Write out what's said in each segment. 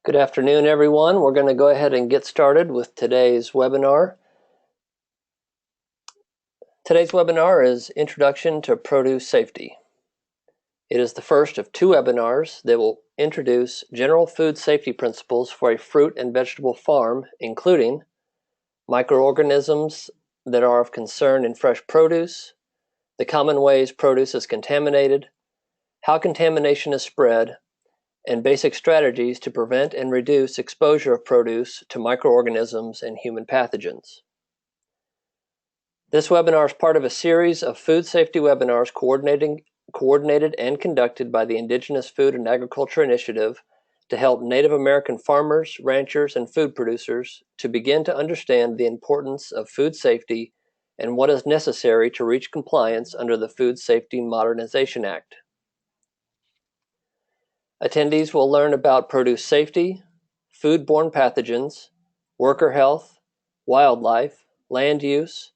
Good afternoon, everyone. We're going to go ahead and get started with today's webinar. Today's webinar is Introduction to Produce Safety. It is the first of two webinars that will introduce general food safety principles for a fruit and vegetable farm, including microorganisms that are of concern in fresh produce, the common ways produce is contaminated, how contamination is spread, and basic strategies to prevent and reduce exposure of produce to microorganisms and human pathogens. This webinar is part of a series of food safety webinars coordinated and conducted by the Indigenous Food and Agriculture Initiative to help Native American farmers, ranchers, and food producers to begin to understand the importance of food safety and what is necessary to reach compliance under the Food Safety Modernization Act. Attendees will learn about produce safety, foodborne pathogens, worker health, wildlife, land use,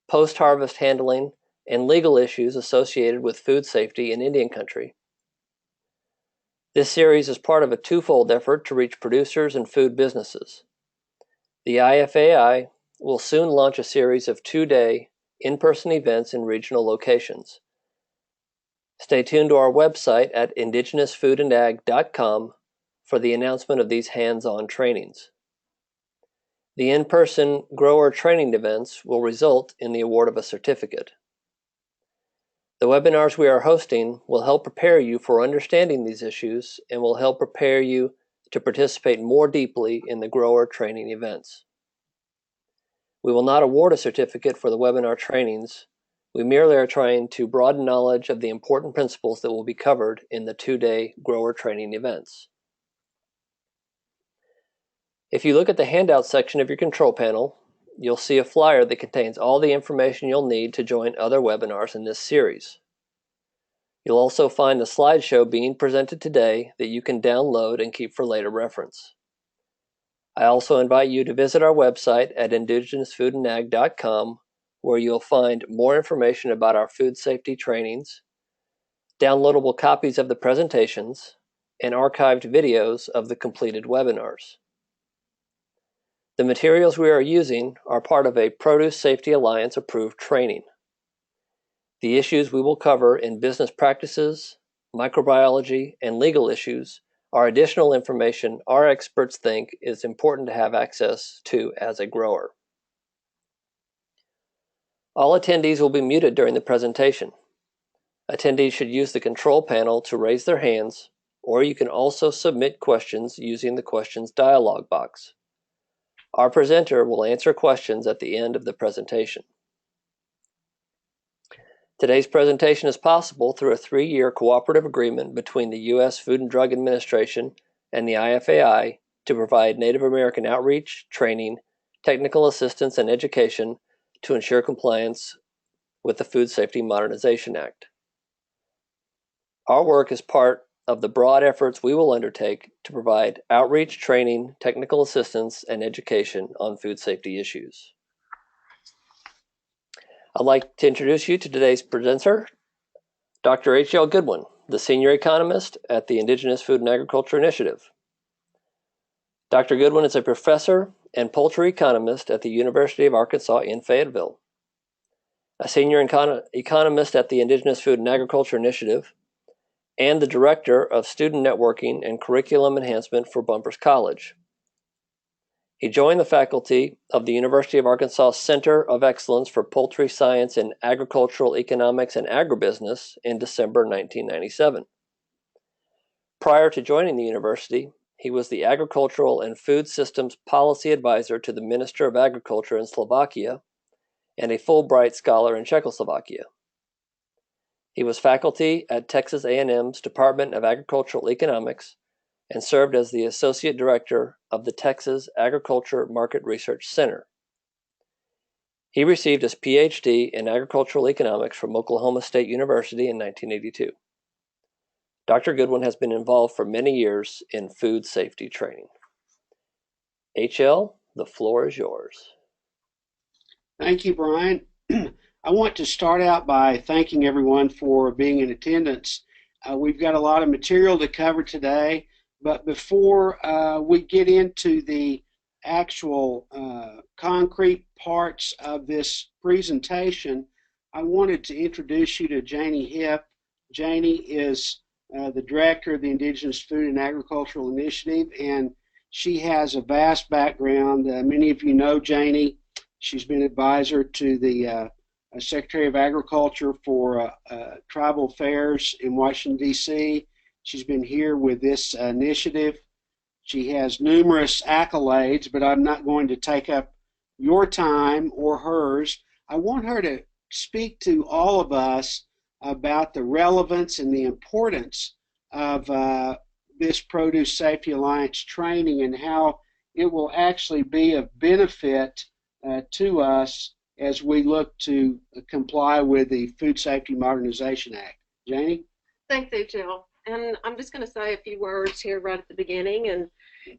post-harvest handling, and legal issues associated with food safety in Indian country. This series is part of a twofold effort to reach producers and food businesses. The IFAI will soon launch a series of two-day in-person events in regional locations. Stay tuned to our website at indigenousfoodandag.com for the announcement of these hands-on trainings. The in-person grower training events will result in the award of a certificate. The webinars we are hosting will help prepare you for understanding these issues and will help prepare you to participate more deeply in the grower training events. We will not award a certificate for the webinar trainings. We merely are trying to broaden knowledge of the important principles that will be covered in the two-day grower training events. If you look at the handout section of your control panel, you'll see a flyer that contains all the information you'll need to join other webinars in this series. You'll also find the slideshow being presented today that you can download and keep for later reference. I also invite you to visit our website at indigenousfoodandag.com, where you'll find more information about our food safety trainings, downloadable copies of the presentations, and archived videos of the completed webinars. The materials we are using are part of a Produce Safety Alliance approved training. The issues we will cover in business practices, microbiology, and legal issues are additional information our experts think is important to have access to as a grower. All attendees will be muted during the presentation. Attendees should use the control panel to raise their hands, or you can also submit questions using the questions dialog box. Our presenter will answer questions at the end of the presentation. Today's presentation is possible through a 3-year cooperative agreement between the U.S. Food and Drug Administration and the IFAI to provide Native American outreach, training, technical assistance, and education to ensure compliance with the Food Safety Modernization Act. Our work is part of the broad efforts we will undertake to provide outreach, training, technical assistance, and education on food safety issues. I'd like to introduce you to today's presenter, Dr. H.L. Goodwin, the Senior Economist at the Indigenous Food and Agriculture Initiative. Dr. Goodwin is a professor and poultry economist at the University of Arkansas in Fayetteville, a senior economist at the Indigenous Food and Agriculture Initiative, and the Director of Student Networking and Curriculum Enhancement for Bumpers College. He joined the faculty of the University of Arkansas Center of Excellence for Poultry Science in Agricultural Economics and Agribusiness in December 1997. Prior to joining the university, he was the Agricultural and Food Systems Policy Advisor to the Minister of Agriculture in Slovakia and a Fulbright Scholar in Czechoslovakia. He was faculty at Texas A&M's Department of Agricultural Economics and served as the Associate Director of the Texas Agriculture Market Research Center. He received his PhD in Agricultural Economics from Oklahoma State University in 1982. Dr. Goodwin has been involved for many years in food safety training. H.L., the floor is yours. Thank you, Brian. I want to start out by thanking everyone for being in attendance. We've got a lot of material to cover today. But before we get into the actual concrete parts of this presentation, I wanted to introduce you to Janie Hipp. Janie is the director of the Indigenous Food and Agricultural Initiative, and she has a vast background. Many of you know Janie. She's been advisor to the Secretary of Agriculture for Tribal Affairs in Washington, D.C. She's been here with this initiative. She has numerous accolades, but I'm not going to take up your time or hers. I want her to speak to all of us about the relevance and the importance of this Produce Safety Alliance training and how it will actually be of benefit to us as we look to comply with the Food Safety Modernization Act. Janie? Thanks, HL. And I'm just going to say a few words here right at the beginning, and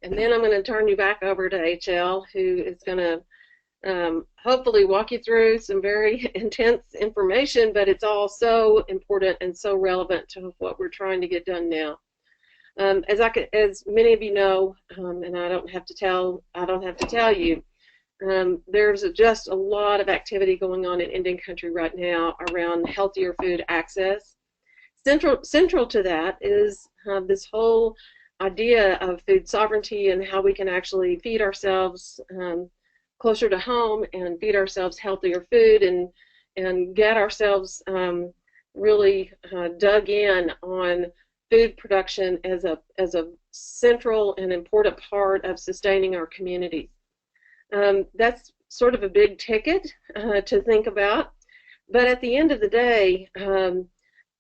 then I'm going to turn you back over to HL, who is going to hopefully walk you through some very intense information, but it's all so important and so relevant to what we're trying to get done now. As many of you know, and I don't have to tell you, there's just a lot of activity going on in Indian country right now around healthier food access. Central to that is this whole idea of food sovereignty and how we can actually feed ourselves closer to home and feed ourselves healthier food and get ourselves really dug in on food production as a central and important part of sustaining our communities. That's sort of a big ticket to think about, but at the end of the day,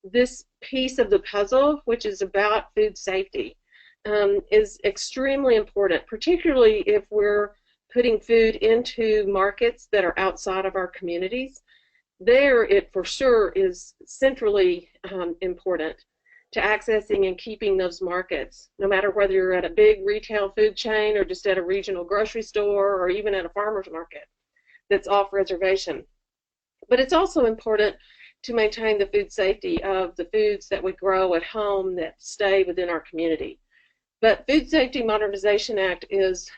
this piece of the puzzle, which is about food safety, is extremely important, particularly if we're putting food into markets that are outside of our communities. There, it for sure is centrally important to accessing and keeping those markets, no matter whether you're at a big retail food chain or just at a regional grocery store or even at a farmer's market that's off reservation. But it's also important to maintain the food safety of the foods that we grow at home that stay within our community. But Food Safety Modernization Act is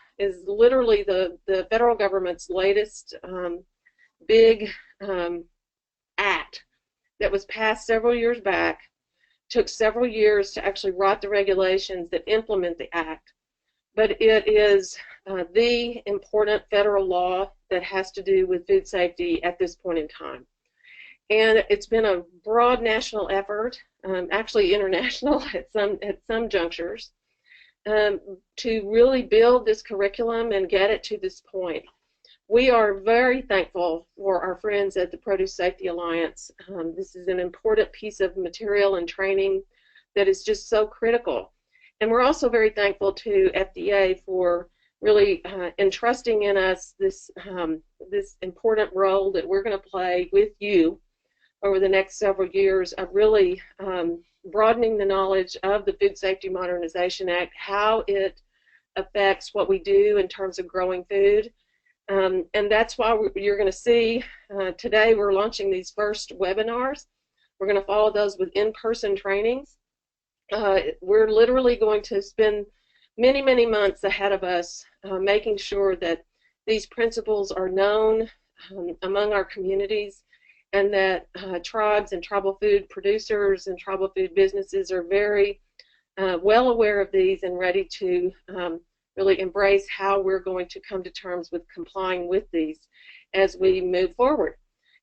literally the federal government's latest big act that was passed several years back, took several years to actually write the regulations that implement the act. But it is the important federal law that has to do with food safety at this point in time. And it's been a broad national effort, actually international at some junctures, to really build this curriculum and get it to this point. We are very thankful for our friends at the Produce Safety Alliance. This is an important piece of material and training that is just so critical. And we're also very thankful to FDA for really entrusting in us this important role that we're going to play with you over the next several years of really broadening the knowledge of the Food Safety Modernization Act, how it affects what we do in terms of growing food. And that's why you're going to see today we're launching these first webinars. We're going to follow those with in-person trainings. We're literally going to spend many, many months ahead of us making sure that these principles are known among our communities, and that tribes and tribal food producers and tribal food businesses are very well aware of these and ready to really embrace how we're going to come to terms with complying with these as we move forward.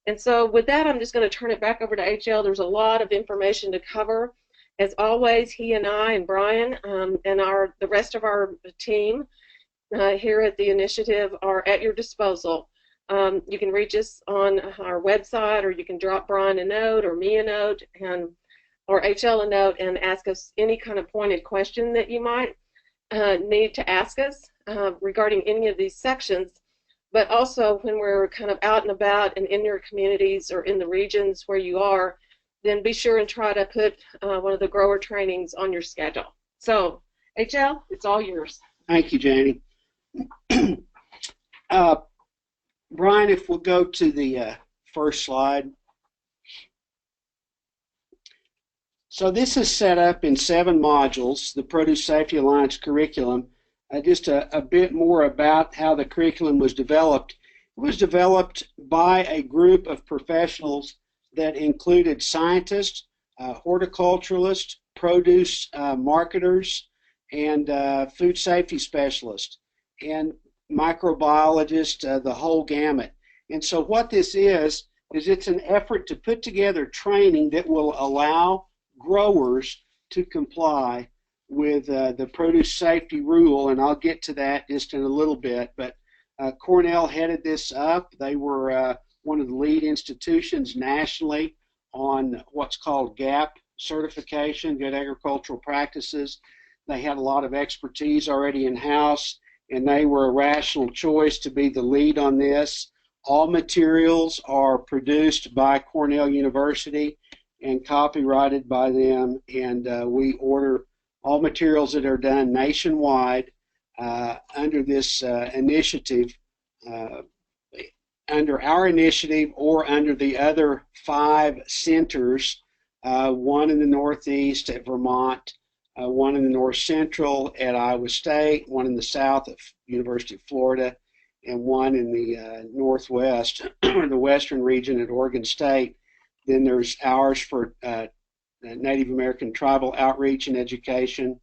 And so with that, I'm just going to turn it back over to HL. There's a lot of information to cover. As always, he and I and Brian and the rest of our team here at the initiative are at your disposal. You can reach us on our website, or you can drop Brian a note or me a note or HL a note and ask us any kind of pointed question that you might need to ask us regarding any of these sections. But also when we're kind of out and about and in your communities or in the regions where you are, then be sure and try to put one of the grower trainings on your schedule. So HL, it's all yours. Thank you, Janie. Brian, if we'll go to the first slide. So this is set up in 7 modules, the Produce Safety Alliance curriculum. Just a bit more about how the curriculum was developed. It was developed by a group of professionals that included scientists, horticulturalists, produce marketers, and food safety specialists, and microbiologists, the whole gamut. And so what this is it's an effort to put together training that will allow growers to comply with the produce safety rule, and I'll get to that just in a little bit. But Cornell headed this up. They were one of the lead institutions nationally on what's called GAP certification, Good Agricultural Practices. They had a lot of expertise already in-house, and they were a rational choice to be the lead on this. All materials are produced by Cornell University and copyrighted by them, and we order all materials that are done nationwide under this initiative, under our initiative or under the other 5 centers, one in the Northeast at Vermont, one in the North Central at Iowa State, one in the South at University of Florida, and one in the Northwest, or the Western region at Oregon State. Then there's ours for Native American tribal outreach and education,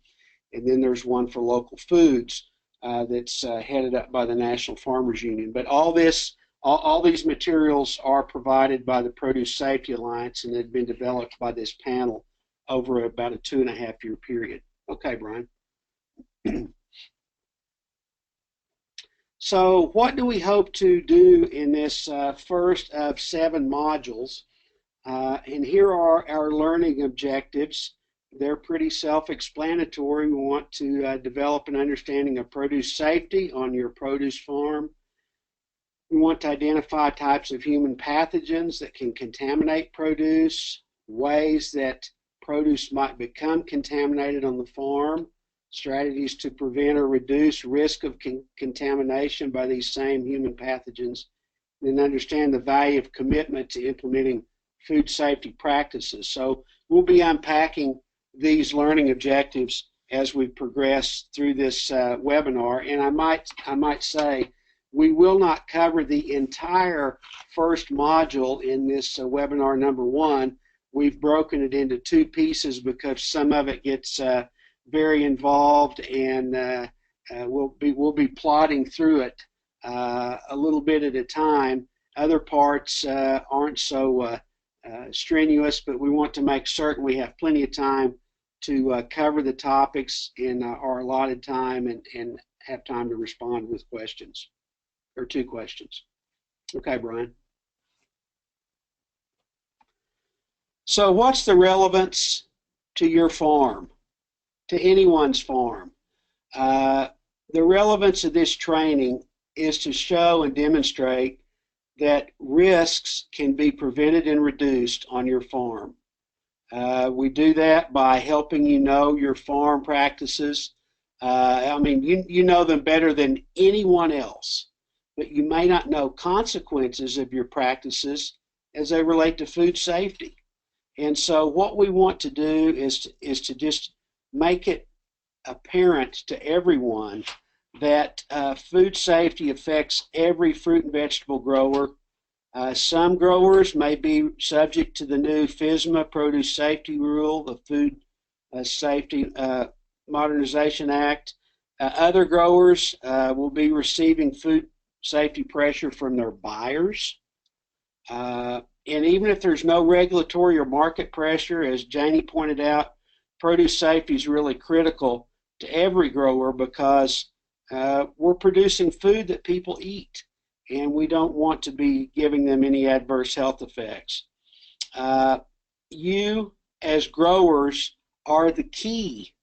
and then there's one for local foods that's headed up by the National Farmers Union. But all these materials are provided by the Produce Safety Alliance, and they've been developed by this panel over about a 2.5-year period. Okay, Brian. So what do we hope to do in this first of 7 modules? And here are our learning objectives. They're pretty self-explanatory. We want to develop an understanding of produce safety on your produce farm. We want to identify types of human pathogens that can contaminate produce, ways that produce might become contaminated on the farm, strategies to prevent or reduce risk of contamination by these same human pathogens, and understand the value of commitment to implementing food safety practices. So we'll be unpacking these learning objectives as we progress through this webinar, and I might say we will not cover the entire first module in this webinar number 1. We've broken it into 2 pieces because some of it gets very involved, and we'll be plotting through it a little bit at a time. Other parts aren't so strenuous, but we want to make certain we have plenty of time to cover the topics in our allotted time and have time to respond with questions, or 2 questions. Okay, Brian. So what's the relevance to your farm, to anyone's farm? The relevance of this training is to show and demonstrate that risks can be prevented and reduced on your farm. We do that by helping you know your farm practices. I mean, you know them better than anyone else, but you may not know consequences of your practices as they relate to food safety. And so what we want to do is to just make it apparent to everyone that food safety affects every fruit and vegetable grower. Some growers may be subject to the new FISMA Produce Safety Rule, the Food Safety Modernization Act. Other growers will be receiving food safety pressure from their buyers. And even if there's no regulatory or market pressure, as Janie pointed out, produce safety is really critical to every grower because we're producing food that people eat, and we don't want to be giving them any adverse health effects. You, as growers, are the key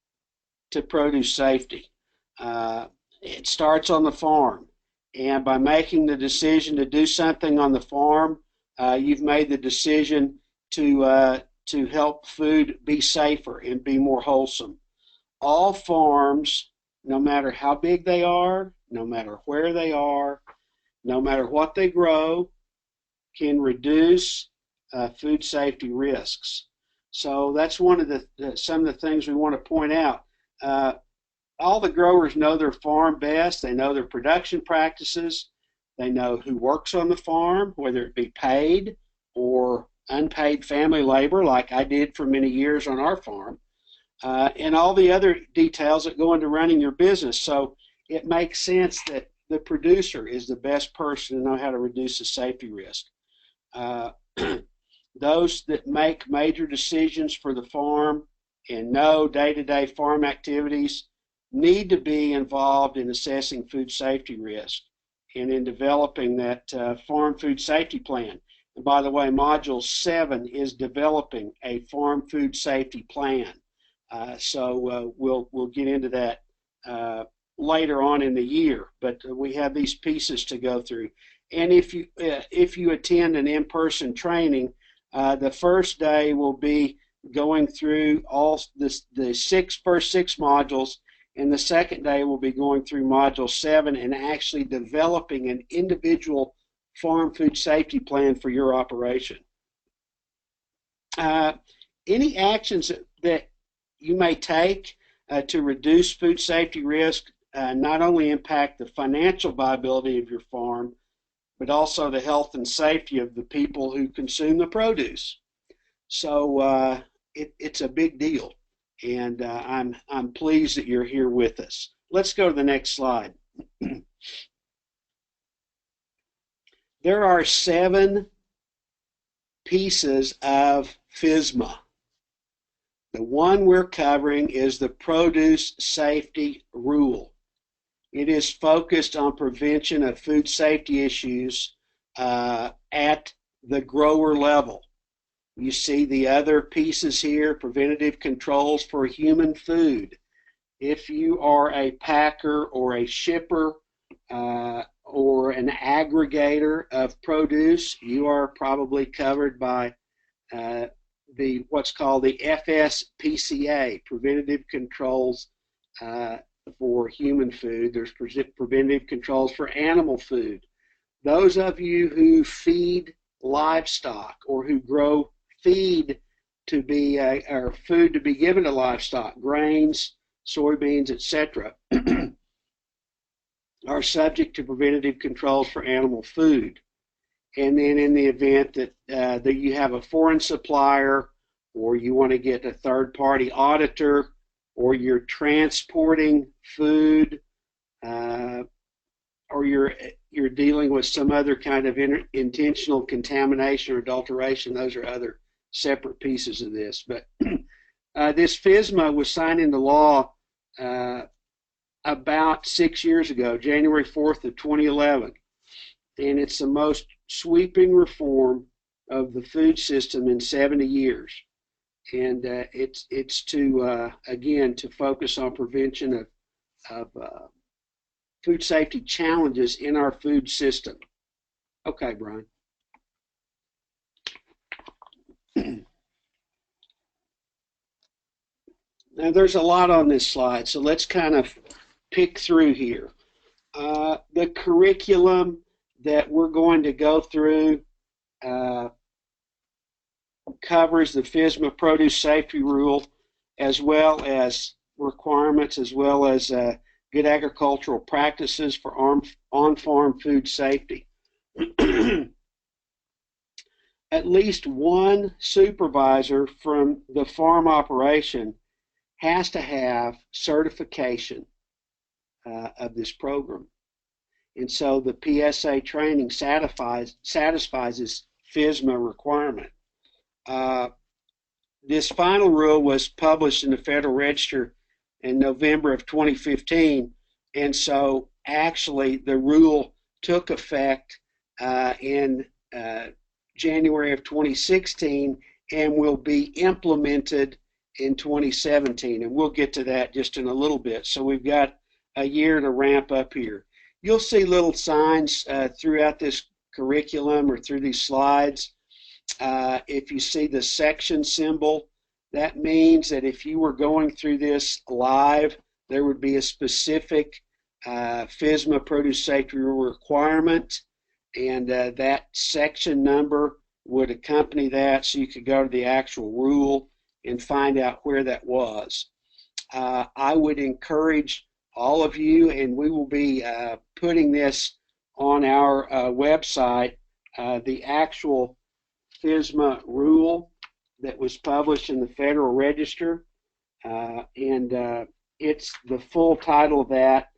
to produce safety. It starts on the farm, and by making the decision to do something on the farm, you've made the decision to help food be safer and be more wholesome. All farms, no matter how big they are, no matter where they are, no matter what they grow, can reduce food safety risks. So that's one of some of the things we want to point out. All the growers know their farm best. They know their production practices. They know who works on the farm, whether it be paid or unpaid family labor, like I did for many years on our farm, and all the other details that go into running your business. So it makes sense that the producer is the best person to know how to reduce the safety risk. Those that make major decisions for the farm and know day-to-day farm activities need to be involved in assessing food safety risk and in developing that farm food safety plan. And by the way, Module 7 is developing a farm food safety plan. So we'll get into that later on in the year, but we have these pieces to go through. And if you attend an in-person training, the first day will be going through all the first six modules, and the second day will be going through Module 7 and actually developing an individual farm food safety plan for your operation. Any actions that you may take to reduce food safety risk not only impact the financial viability of your farm, but also the health and safety of the people who consume the produce. So it's a big deal, and I'm pleased that you're here with us. Let's go to the next slide. There are 7 pieces of FISMA. The one we're covering is the Produce Safety Rule. It is focused on prevention of food safety issues at the grower level. You see the other pieces here: preventative controls for human food. If you are a packer or a shipper or an aggregator of produce, you are probably covered by what's called the FSPCA, preventative controls for human food. There's preventative controls for animal food. Those of you who feed livestock or who grow feed to be or food to be given to livestock, grains, soybeans, etc., are subject to preventative controls for animal food. And then in the event that you have a foreign supplier, or you want to get a third-party auditor, or you're transporting food, or you're dealing with some other kind of intentional contamination or adulteration, those are other separate pieces of this. But this FISMA was signed into law about 6 years ago, January 4th of 2011, and it's the most sweeping reform of the food system in 70 years. And it's to, again, to focus on prevention of food safety challenges in our food system. Okay, Brian. Now, there's a lot on this slide, so let's kind of pick through here. The curriculum that we're going to go through covers the FISMA Produce Safety Rule, as well as requirements, as well as good agricultural practices for on-farm food safety. At least one supervisor from the farm operation has to have certification of this program. And so the PSA training satisfies this FISMA requirement. This final rule was published in the Federal Register in November of 2015, and so actually the rule took effect in January of 2016 and will be implemented in 2017, and we'll get to that just in a little bit. So we've got a year to ramp up here. You'll see little signs throughout this curriculum or through these slides. If you see the section symbol, that means that if you were going through this live, there would be a specific FISMA Produce Safety Rule requirement, and that section number would accompany that, so you could go to the actual rule and find out where that was. I would encourage all of you, and we will be putting this on our website, the actual FISMA rule that was published in the Federal Register, and it's the full title of that.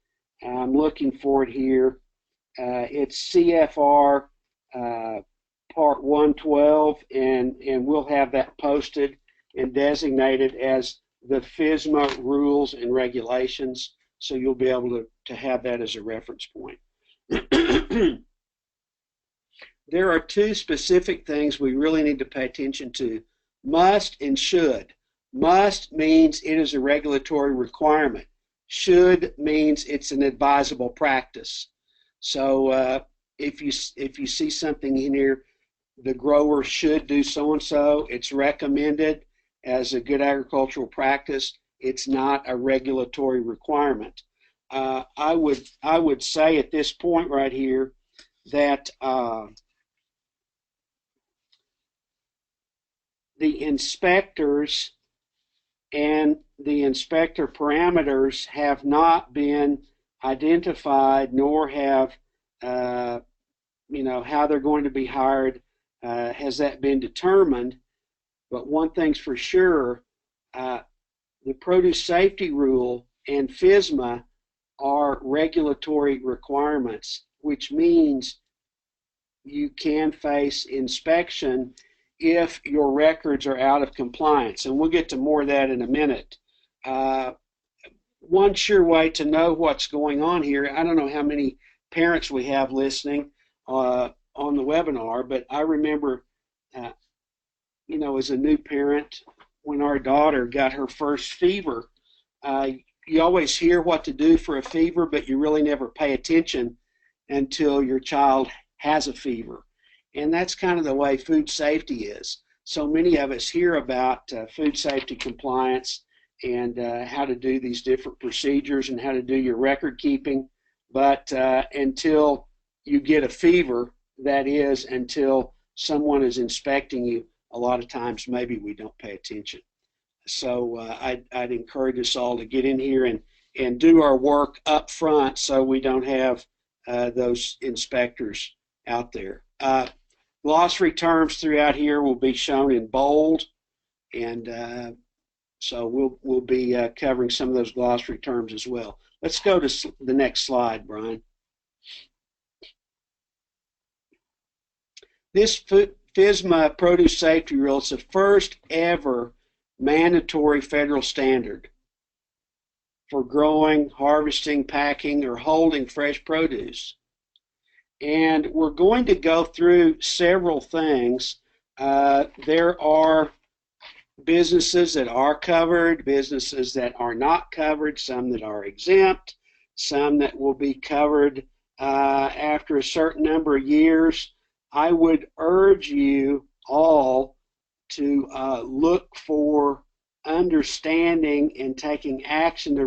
I'm looking for it here. It's CFR Part 112, and we'll have that posted and designated as the FISMA rules and regulations, so you'll be able to have that as a reference point. There are two specific things we really need to pay attention to: must and should. Must means it is a regulatory requirement. Should means it's an advisable practice. So if you see something in here, the grower should do so-and-so, it's recommended as a good agricultural practice. It's not a regulatory requirement. I would say at this point right here that the inspectors and the inspector parameters have not been identified, nor have how they're going to be hired has that been determined. But one thing's for sure, the produce safety rule and FISMA are regulatory requirements, which means you can face inspection if your records are out of compliance. And we'll get to more of that in a minute. One sure way to know what's going on here, I don't know how many parents we have listening on the webinar, but I remember, as a new parent, when our daughter got her first fever, you always hear what to do for a fever, but you really never pay attention until your child has a fever. And that's kind of the way food safety is. So many of us hear about food safety compliance and how to do these different procedures and how to do your record keeping, but until you get a fever, that is, until someone is inspecting you, a lot of times maybe we don't pay attention. So I'd encourage us all to get in here and do our work up front so we don't have those inspectors out there. Glossary terms throughout here will be shown in bold, and so we'll be covering some of those glossary terms as well. Let's go to the next slide, Brian. This FISMA produce safety rule is the first ever mandatory federal standard for growing, harvesting, packing, or holding fresh produce. And we're going to go through several things. There are businesses that are covered, businesses that are not covered, some that are exempt, some that will be covered after a certain number of years. I would urge you all to look for understanding and taking action to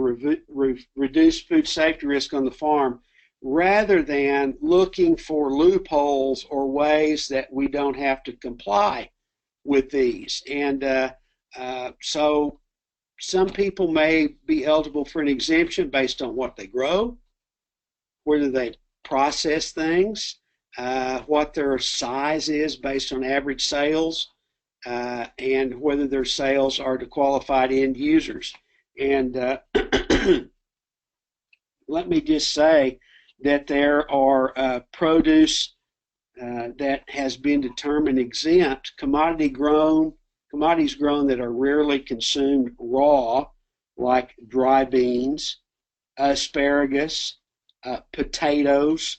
reduce food safety risk on the farm, rather than looking for loopholes or ways that we don't have to comply with these. And so some people may be eligible for an exemption based on what they grow, whether they process things, what their size is based on average sales, and whether their sales are to qualified end users. And let me just say that there are produce that has been determined exempt, commodities grown that are rarely consumed raw, like dry beans, asparagus, potatoes,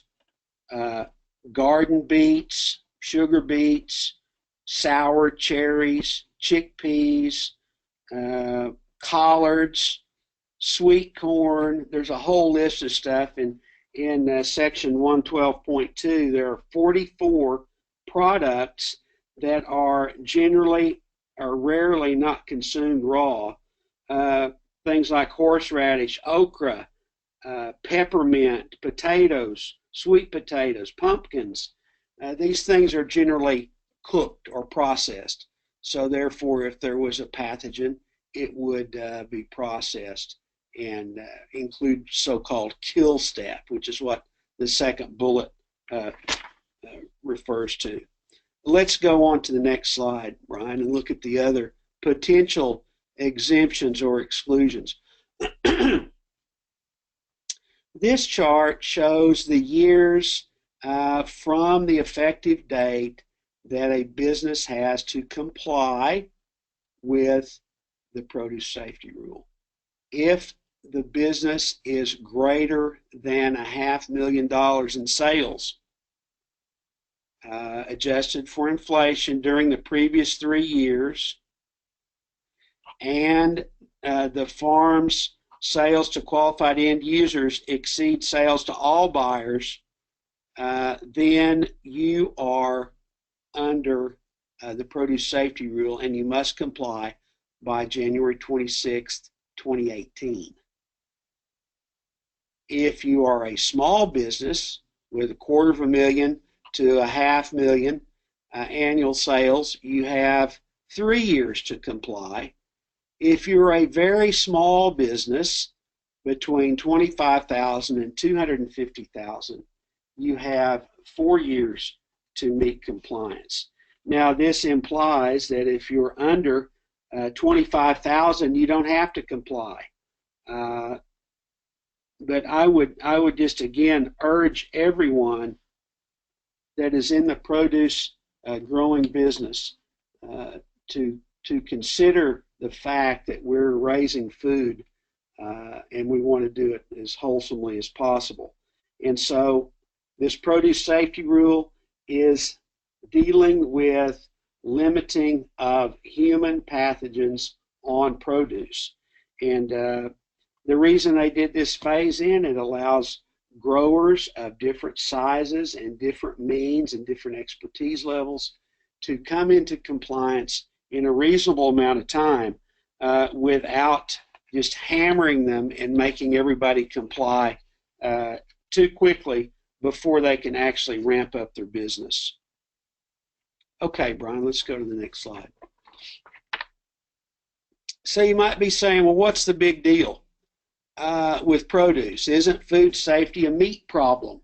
garden beets, sugar beets, sour cherries, chickpeas, collards, sweet corn. There's a whole list of stuff. In section 112.2, there are 44 products that are generally or rarely not consumed raw. Things like horseradish, okra, peppermint, potatoes, sweet potatoes, pumpkins. These things are generally cooked or processed. So therefore, if there was a pathogen, it would be processed and include so-called kill step, which is what the second bullet refers to. Let's go on to the next slide, Brian, and look at the other potential exemptions or exclusions. This chart shows the years from the effective date that a business has to comply with the produce safety rule. If the business is greater than $500,000 in sales, adjusted for inflation during the previous 3 years, and the farm's sales to qualified end users exceed sales to all buyers, then you are under the produce safety rule and you must comply by January 26th, 2018. If you are a small business with $250,000 to $500,000 annual sales, you have 3 years to comply. If you're a very small business between $25,000 and $250,000, you have 4 years to meet compliance. Now, this implies that if you're under $25,000, you don't have to comply. But I would just again urge everyone that is in the produce growing business to consider the fact that we're raising food and we want to do it as wholesomely as possible. And so this produce safety rule is dealing with limiting of human pathogens on produce. And the reason they did this phase in, it allows growers of different sizes and different means and different expertise levels to come into compliance in a reasonable amount of time without just hammering them and making everybody comply too quickly before they can actually ramp up their business. Okay, Brian, let's go to the next slide. So you might be saying, well, what's the big deal with produce? Isn't food safety a meat problem?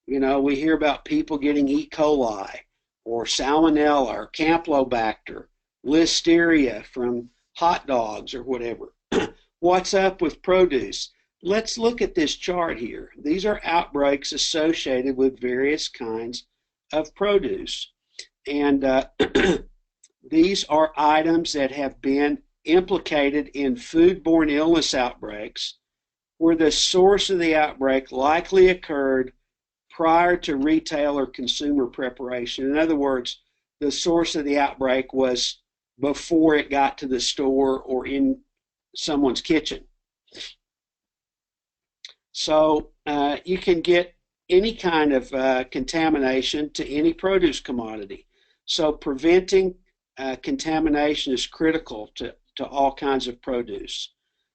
You know, we hear about people getting E. coli or salmonella or campylobacter, listeria from hot dogs or whatever. What's up with produce? Let's look at this chart here. These are outbreaks associated with various kinds of produce. And these are items that have been implicated in foodborne illness outbreaks where the source of the outbreak likely occurred prior to retail or consumer preparation. In other words, the source of the outbreak was before it got to the store or in someone's kitchen. So you can get any kind of contamination to any produce commodity. So preventing contamination is critical to all kinds of produce.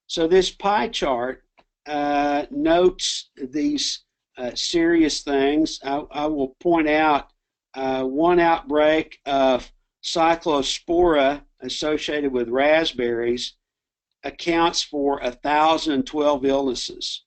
So this pie chart notes these serious things. I will point out one outbreak of cyclospora associated with raspberries accounts for 1,012 illnesses.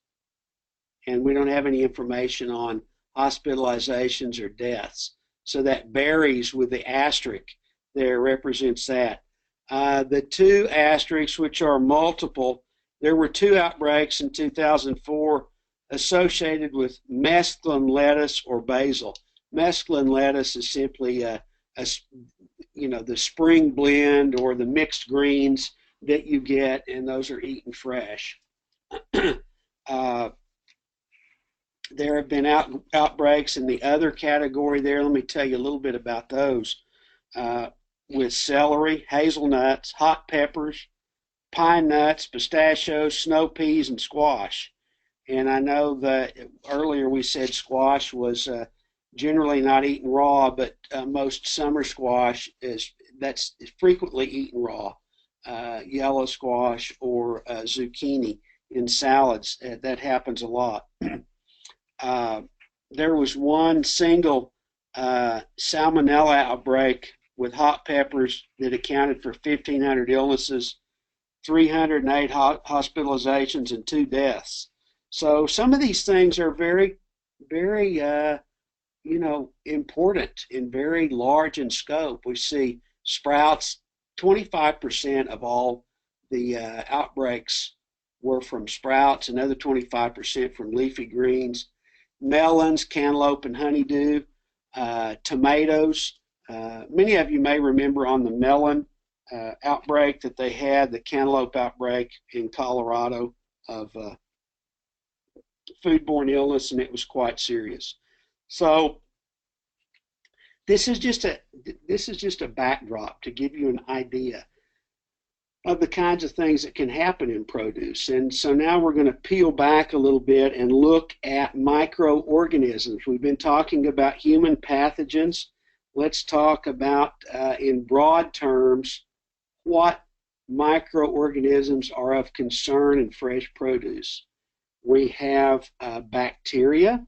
And we don't have any information on hospitalizations or deaths. So that berries with the asterisk there represents that. The two asterisks, which are multiple, there were 2 outbreaks in 2004 associated with mesclun lettuce or basil. Mesclun lettuce is simply the spring blend or the mixed greens that you get, and those are eaten fresh. There have been outbreaks in the other category there. Let me tell you a little bit about those. With celery, hazelnuts, hot peppers, pine nuts, pistachios, snow peas, and squash. And I know that earlier we said squash was generally not eaten raw, but most summer squash that's frequently eaten raw. Yellow squash or zucchini in salads, that happens a lot. There was one single salmonella outbreak with hot peppers that accounted for 1,500 illnesses, 308 hospitalizations, and 2 deaths. So some of these things are very, very, important and very large in scope. We see sprouts, 25% of all the outbreaks were from sprouts, another 25% from leafy greens, melons, cantaloupe, and honeydew, tomatoes. Many of you may remember on the melon outbreak that they had, the cantaloupe outbreak in Colorado of foodborne illness, and it was quite serious. So this is just a backdrop to give you an idea of the kinds of things that can happen in produce. And so now we're going to peel back a little bit and look at microorganisms. We've been talking about human pathogens. Let's talk about, in broad terms, what microorganisms are of concern in fresh produce. We have bacteria,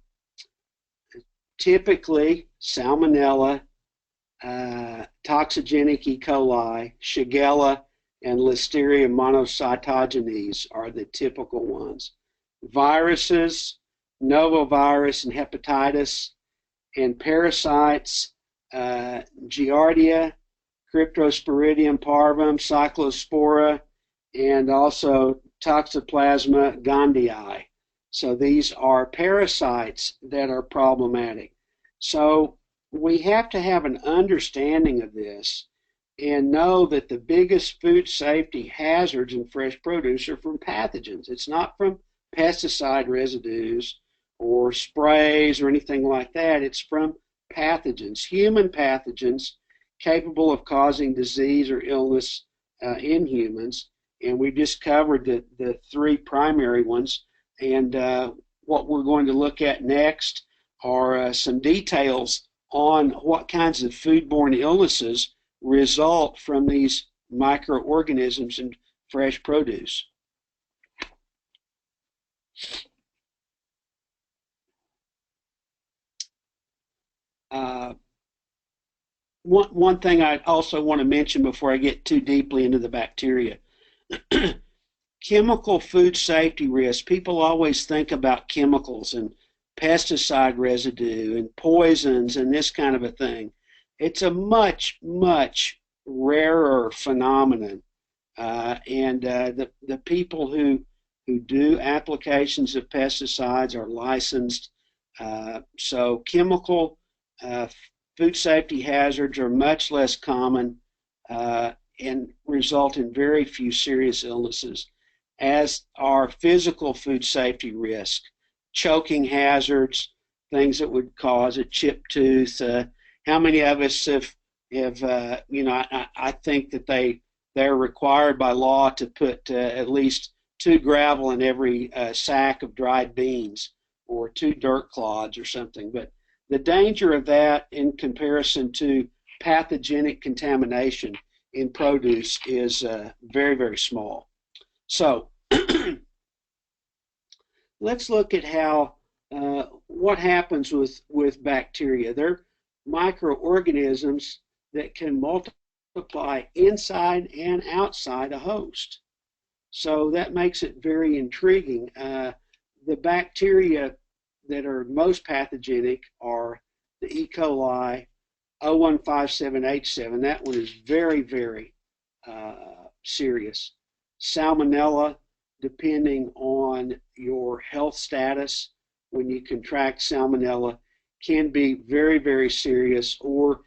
typically Salmonella, toxigenic E. coli, Shigella, and Listeria monocytogenes are the typical ones. Viruses, novovirus and hepatitis, and parasites, Giardia, Cryptosporidium parvum, Cyclospora, and also Toxoplasma gondii. So these are parasites that are problematic. So we have to have an understanding of this and know that the biggest food safety hazards in fresh produce are from pathogens. It's not from pesticide residues or sprays or anything like that. It's from pathogens, human pathogens capable of causing disease or illness in humans. And we just covered the 3 primary ones. And what we're going to look at next are some details on what kinds of foodborne illnesses result from these microorganisms in fresh produce. One thing I also want to mention before I get too deeply into the bacteria. Chemical food safety risks. People always think about chemicals and pesticide residue and poisons and this kind of a thing. It's a much, much rarer phenomenon. The people who do applications of pesticides are licensed. So chemical food safety hazards are much less common and result in very few serious illnesses, as are physical food safety risk, choking hazards, things that would cause a chipped tooth. How many of us have I think that they're required by law to put at least 2 gravel in every sack of dried beans or 2 dirt clods or something. But the danger of that in comparison to pathogenic contamination in produce is very, very small. So let's look at how what happens with bacteria. They're microorganisms that can multiply inside and outside a host. So that makes it very intriguing. The bacteria that are most pathogenic are the E. coli, 0157H7. That one is very, very serious. Salmonella, depending on your health status, when you contract salmonella, can be very, very serious. Or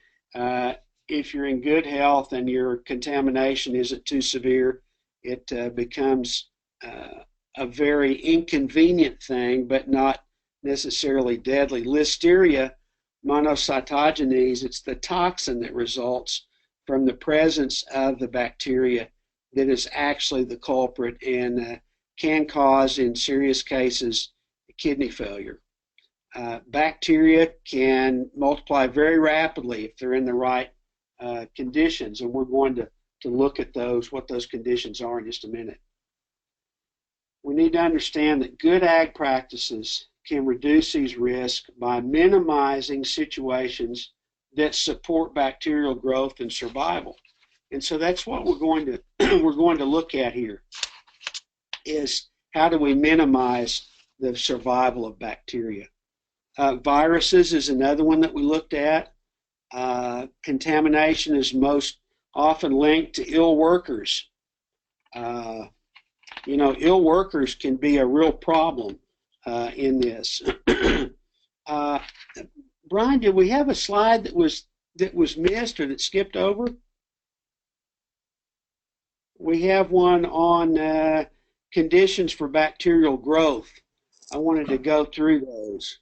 if you're in good health and your contamination isn't too severe, it becomes a very inconvenient thing, but not necessarily deadly. Listeria monocytogenes, it's the toxin that results from the presence of the bacteria that is actually the culprit and can cause, in serious cases, kidney failure. Bacteria can multiply very rapidly if they're in the right conditions, and we're going to look at what those conditions are in just a minute. We need to understand that good ag practices can reduce these risks by minimizing situations that support bacterial growth and survival. And so that's what we're going to look at here, is how do we minimize the survival of bacteria. Viruses is another one that we looked at. Contamination is most often linked to ill workers. Ill workers can be a real problem in this. Brian, did we have a slide that was missed or that skipped over? We have one on conditions for bacterial growth. I wanted to go through those.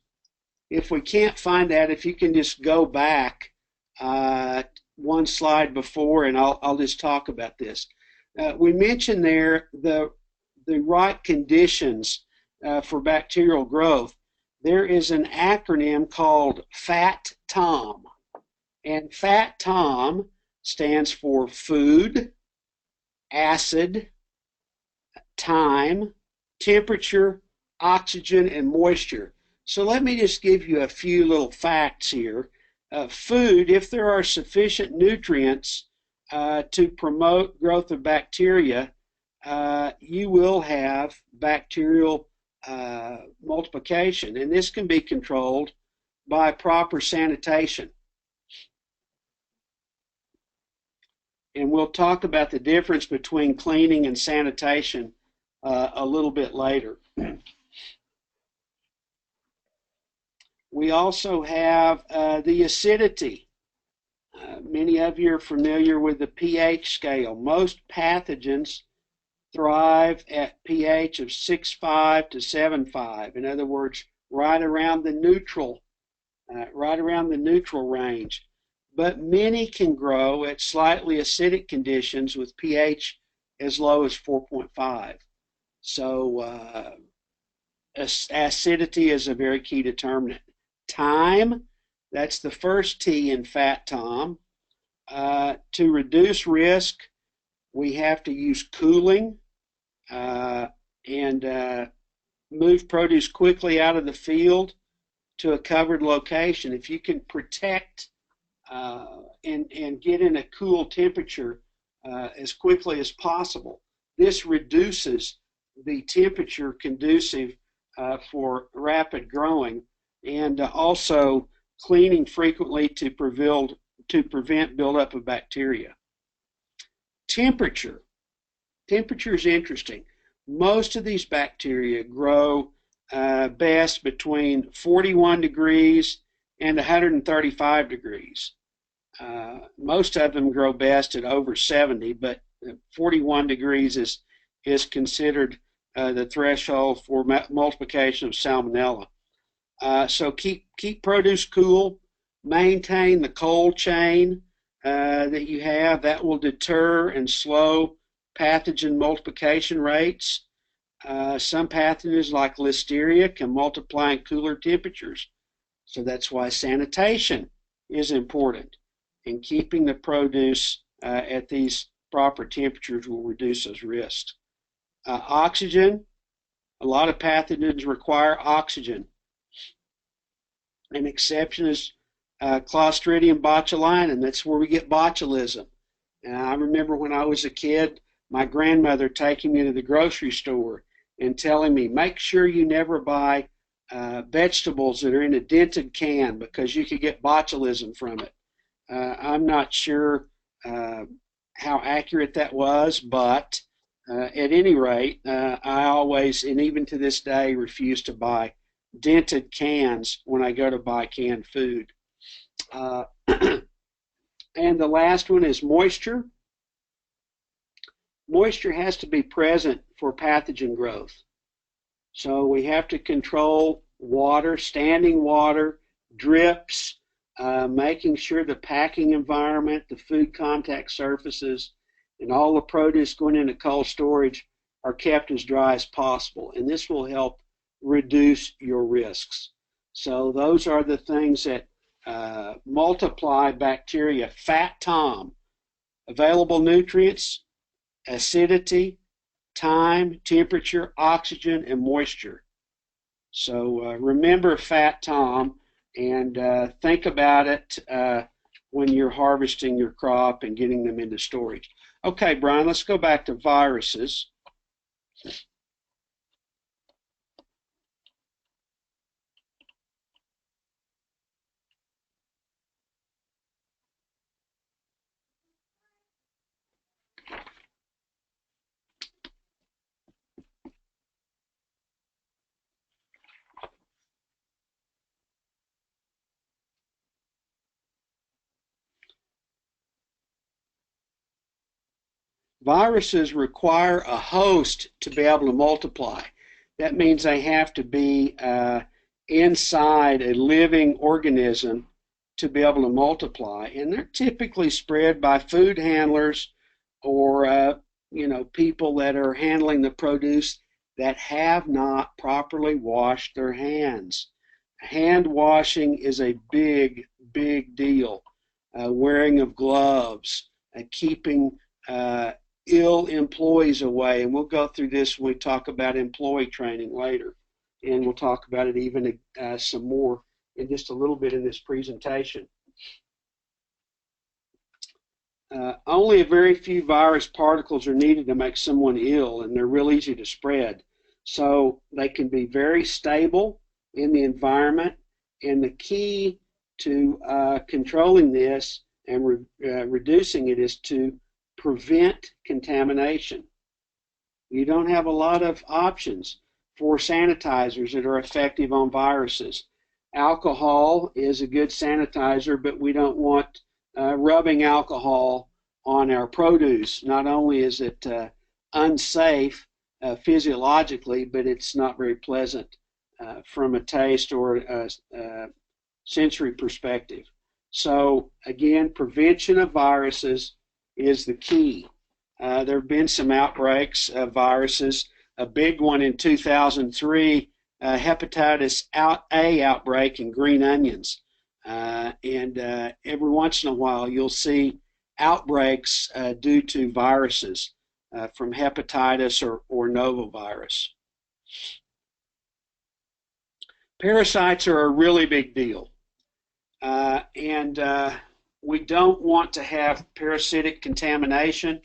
If we can't find that, if you can just go back one slide before, and I'll just talk about this. We mentioned there the right conditions for bacterial growth. There is an acronym called FAT-TOM, and FAT-TOM stands for food, acid, time, temperature, oxygen, and moisture. So let me just give you a few little facts here. Food, if there are sufficient nutrients to promote growth of bacteria, you will have bacterial multiplication, and this can be controlled by proper sanitation. And we'll talk about the difference between cleaning and sanitation a little bit later. We also have the acidity. Many of you are familiar with the pH scale. Most pathogens thrive at pH of 6.5 to 7.5. In other words, right around the neutral range. But many can grow at slightly acidic conditions with pH as low as 4.5. So acidity is a very key determinant. Time, that's the first T in FAT-TOM. To reduce risk, we have to use cooling and move produce quickly out of the field to a covered location. If you can protect and get in a cool temperature as quickly as possible, this reduces the temperature conducive for rapid growing, and also cleaning frequently to prevent buildup of bacteria. Temperature is interesting. Most of these bacteria grow best between 41 degrees and 135 degrees. Most of them grow best at over 70, but 41 degrees is considered the threshold for multiplication of salmonella. So keep produce cool, maintain the cold chain that you have. That will deter and slow pathogen multiplication rates. Some pathogens like Listeria can multiply in cooler temperatures. So that's why sanitation is important. And keeping the produce at these proper temperatures will reduce those risks. Oxygen, a lot of pathogens require oxygen. An exception is Clostridium botulinum. That's where we get botulism. And I remember when I was a kid, my grandmother taking me to the grocery store and telling me, make sure you never buy vegetables that are in a dented can because you could get botulism from it. I'm not sure how accurate that was, but at any rate, I always, and even to this day, refuse to buy dented cans when I go to buy canned food. And the last one is moisture. Moisture has to be present for pathogen growth. So we have to control water, standing water, drips, making sure the packing environment, the food contact surfaces, and all the produce going into cold storage are kept as dry as possible. And this will help reduce your risks. So those are the things that multiply bacteria. FAT-TOM, available nutrients, acidity, time, temperature, oxygen, and moisture. So remember FAT-TOM and think about it when you're harvesting your crop and getting them into storage. Okay, Brian, let's go back to viruses. Viruses require a host to be able to multiply. That means they have to be inside a living organism to be able to multiply. And they're typically spread by food handlers or people that are handling the produce that have not properly washed their hands. Hand washing is a big, big deal. Wearing of gloves, keeping ill employees away, and we'll go through this when we talk about employee training later, and we'll talk about it even some more in just a little bit in this presentation. Only a very few virus particles are needed to make someone ill, and they're real easy to spread. So they can be very stable in the environment, and the key to controlling this and reducing it is to prevent contamination. You don't have a lot of options for sanitizers that are effective on viruses. Alcohol is a good sanitizer, but we don't want rubbing alcohol on our produce. Not only is it unsafe physiologically, but it's not very pleasant from a taste or a sensory perspective. So again, prevention of viruses is the key. There have been some outbreaks of viruses. A big one in 2003, hepatitis A outbreak in green onions. And every once in a while you'll see outbreaks due to viruses from hepatitis or novovirus. Parasites are a really big deal. We don't want to have parasitic contamination,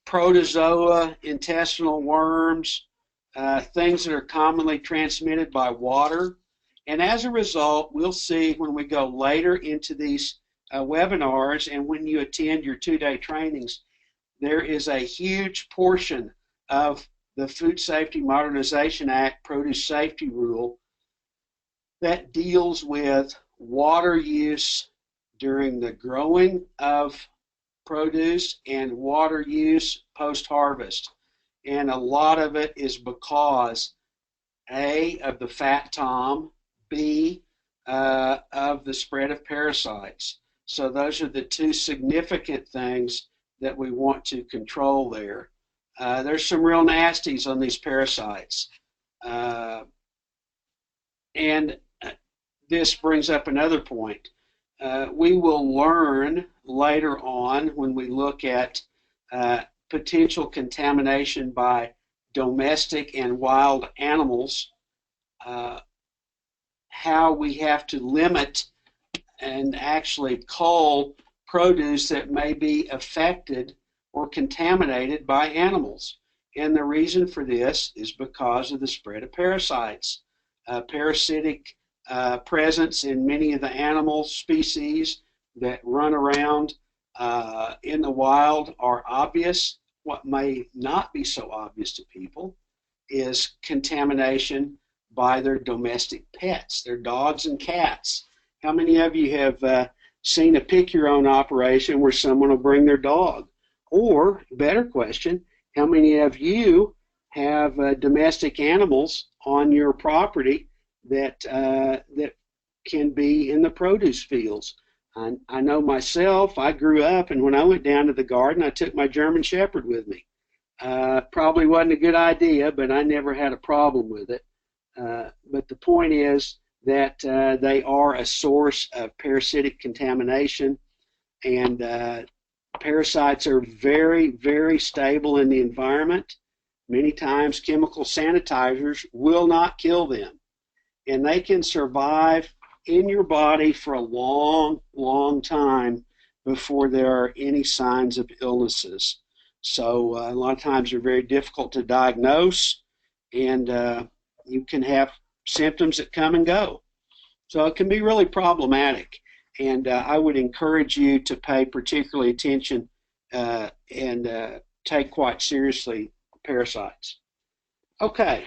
protozoa, intestinal worms, things that are commonly transmitted by water. And as a result, we'll see when we go later into these webinars and when you attend your two-day trainings, there is a huge portion of the Food Safety Modernization Act Produce Safety Rule that deals with water use during the growing of produce and water use post-harvest. And a lot of it is because A, of the fat tom, B, of the spread of parasites. So those are the two significant things that we want to control there. There's some real nasties on these parasites. And this brings up another point. We will learn later on when we look at potential contamination by domestic and wild animals, how we have to limit and actually cull produce that may be affected or contaminated by animals. And the reason for this is because of the spread of parasites. Parasitic presence in many of the animal species that run around in the wild are obvious. What may not be so obvious to people is contamination by their domestic pets, their dogs and cats. How many of you have seen a pick your own operation where someone will bring their dog? Or, better question, how many of you have domestic animals on your property that can be in the produce fields? I know myself, I grew up, and when I went down to the garden, I took my German Shepherd with me. Probably wasn't a good idea, but I never had a problem with it. But the point is that they are a source of parasitic contamination, and parasites are very, very stable in the environment. Many times chemical sanitizers will not kill them, and they can survive in your body for a long, long time before there are any signs of illnesses. So a lot of times they're very difficult to diagnose, and you can have symptoms that come and go. So it can be really problematic, and I would encourage you to pay particularly attention and take quite seriously parasites. Okay,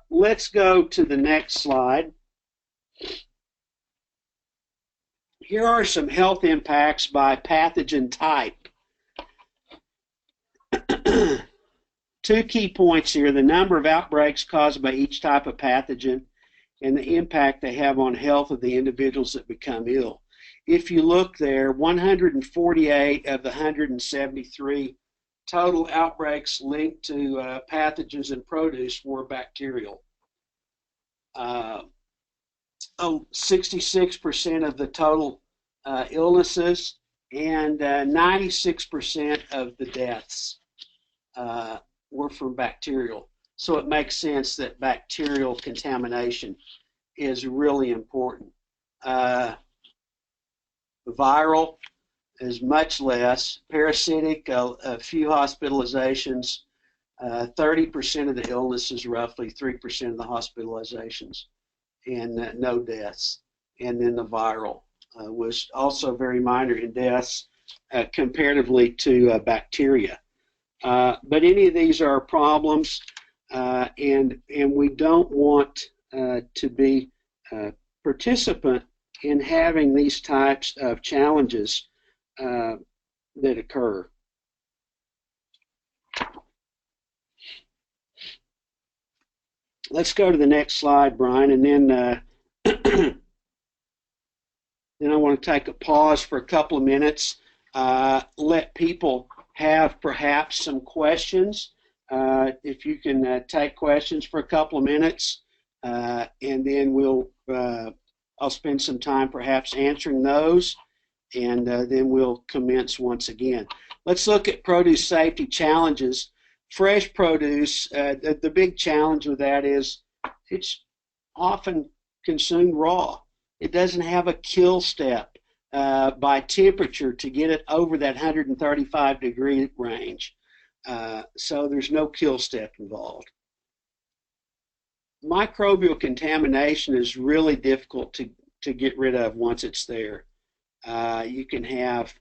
let's go to the next slide. Here are some health impacts by pathogen type. Two key points here: the number of outbreaks caused by each type of pathogen and the impact they have on health of the individuals that become ill. If you look there, 148 of the 173 total outbreaks linked to pathogens in produce were bacterial. 66% of the total illnesses and 96% of the deaths were from bacterial. So it makes sense that bacterial contamination is really important. Viral is much less. Parasitic, a few hospitalizations, 30% of the illnesses, roughly 3% of the hospitalizations, and no deaths. And then the viral was also very minor in deaths comparatively to bacteria. But any of these are problems, and we don't want to be a participant in having these types of challenges that occur. Let's go to the next slide, Brian, and then then I want to take a pause for a couple of minutes, let people have perhaps some questions. If you can take questions for a couple of minutes, and then I'll spend some time perhaps answering those, and then we'll commence once again. Let's look at produce safety challenges. Fresh produce, the big challenge with that is it's often consumed raw. It doesn't have a kill step by temperature to get it over that 135-degree range. So there's no kill step involved. Microbial contamination is really difficult to get rid of once it's there. You can have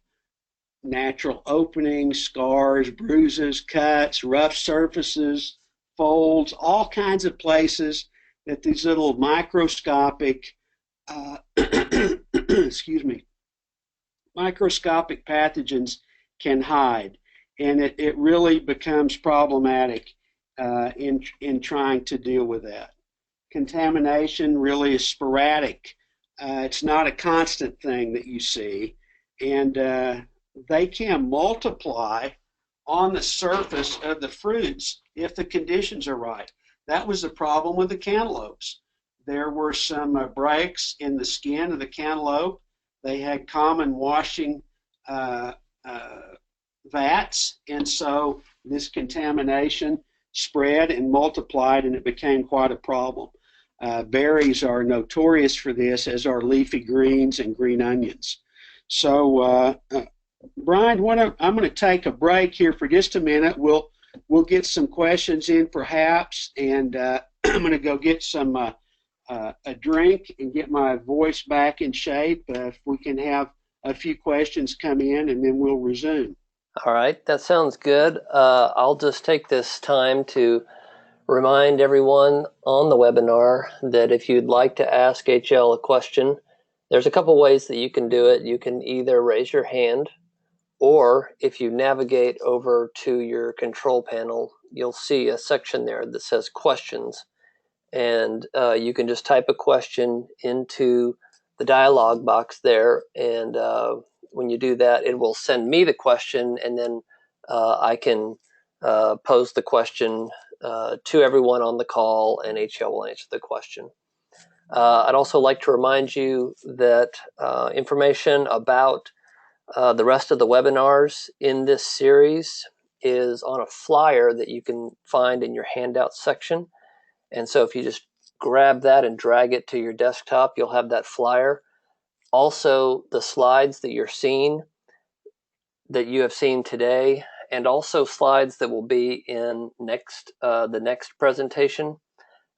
natural openings, scars, bruises, cuts, rough surfaces, folds, all kinds of places that these little microscopic excuse me, microscopic pathogens can hide, and it really becomes problematic in trying to deal with that. Contamination really is sporadic. It's not a constant thing that you see, and they can multiply on the surface of the fruits if the conditions are right. That was the problem with the cantaloupes. There were some breaks in the skin of the cantaloupe. They had common washing vats, and so this contamination spread and multiplied, and it became quite a problem. Berries are notorious for this, as are leafy greens and green onions. So, Brian, I'm going to take a break here for just a minute. We'll get some questions in, perhaps, and I'm going to go get some a drink and get my voice back in shape. If we can have a few questions come in, and then we'll resume. All right, that sounds good. I'll just take this time to remind everyone on the webinar that if you'd like to ask HL a question, there's a couple ways that you can do it. You can either raise your hand, or if you navigate over to your control panel, you'll see a section there that says questions, and you can just type a question into the dialog box there, and when you do that, it will send me the question, and then I can pose the question to everyone on the call, and HL will answer the question. I'd also like to remind you that information about the rest of the webinars in this series is on a flyer that you can find in your handout section. And so if you just grab that and drag it to your desktop, you'll have that flyer. Also, the slides that you're seeing that you have seen today, and also slides that will be in the next presentation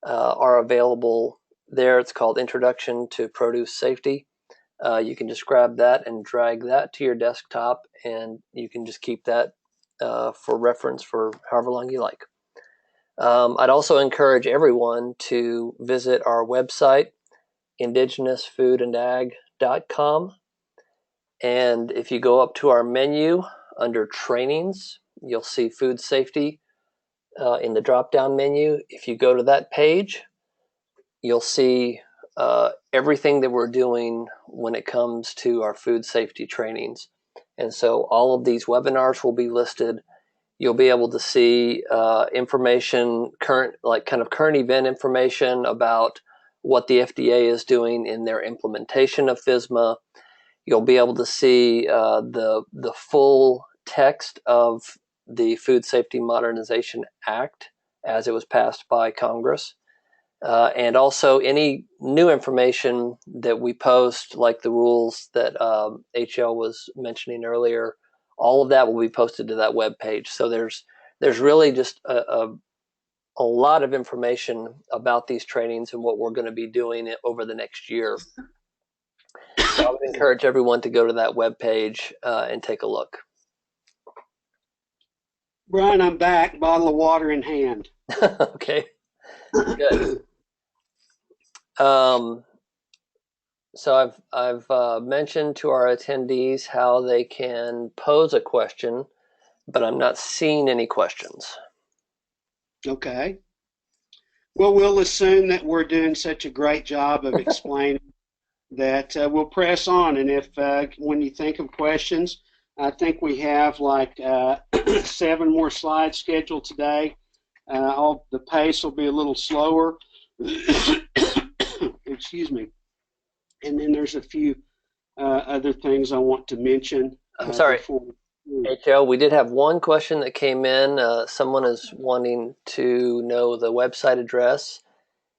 are available there. It's called Introduction to Produce Safety. You can just grab that and drag that to your desktop, and you can just keep that for reference for however long you like. I'd also encourage everyone to visit our website, indigenousfoodandag.com. And if you go up to our menu under trainings, you'll see food safety in the drop-down menu. If you go to that page, you'll see everything that we're doing when it comes to our food safety trainings. And so all of these webinars will be listed. You'll be able to see information, current event information about what the FDA is doing in their implementation of FISMA. You'll be able to see the full text of the Food Safety Modernization Act as it was passed by Congress. And also any new information that we post, like the rules that HL was mentioning earlier, all of that will be posted to that web page. So there's really just a lot of information about these trainings and what we're going to be doing over the next year. So I would encourage everyone to go to that web page and take a look. Brian, I'm back, bottle of water in hand. Okay, good. So I've mentioned to our attendees how they can pose a question, but I'm not seeing any questions. Okay. Well, we'll assume that we're doing such a great job of explaining that we'll press on. And if when you think of questions, I think we have like 7 more slides scheduled today. The pace will be a little slower. Excuse me. And then there's a few other things I want to mention. I'm sorry, HL, we did have one question that came in. Someone is wanting to know the website address.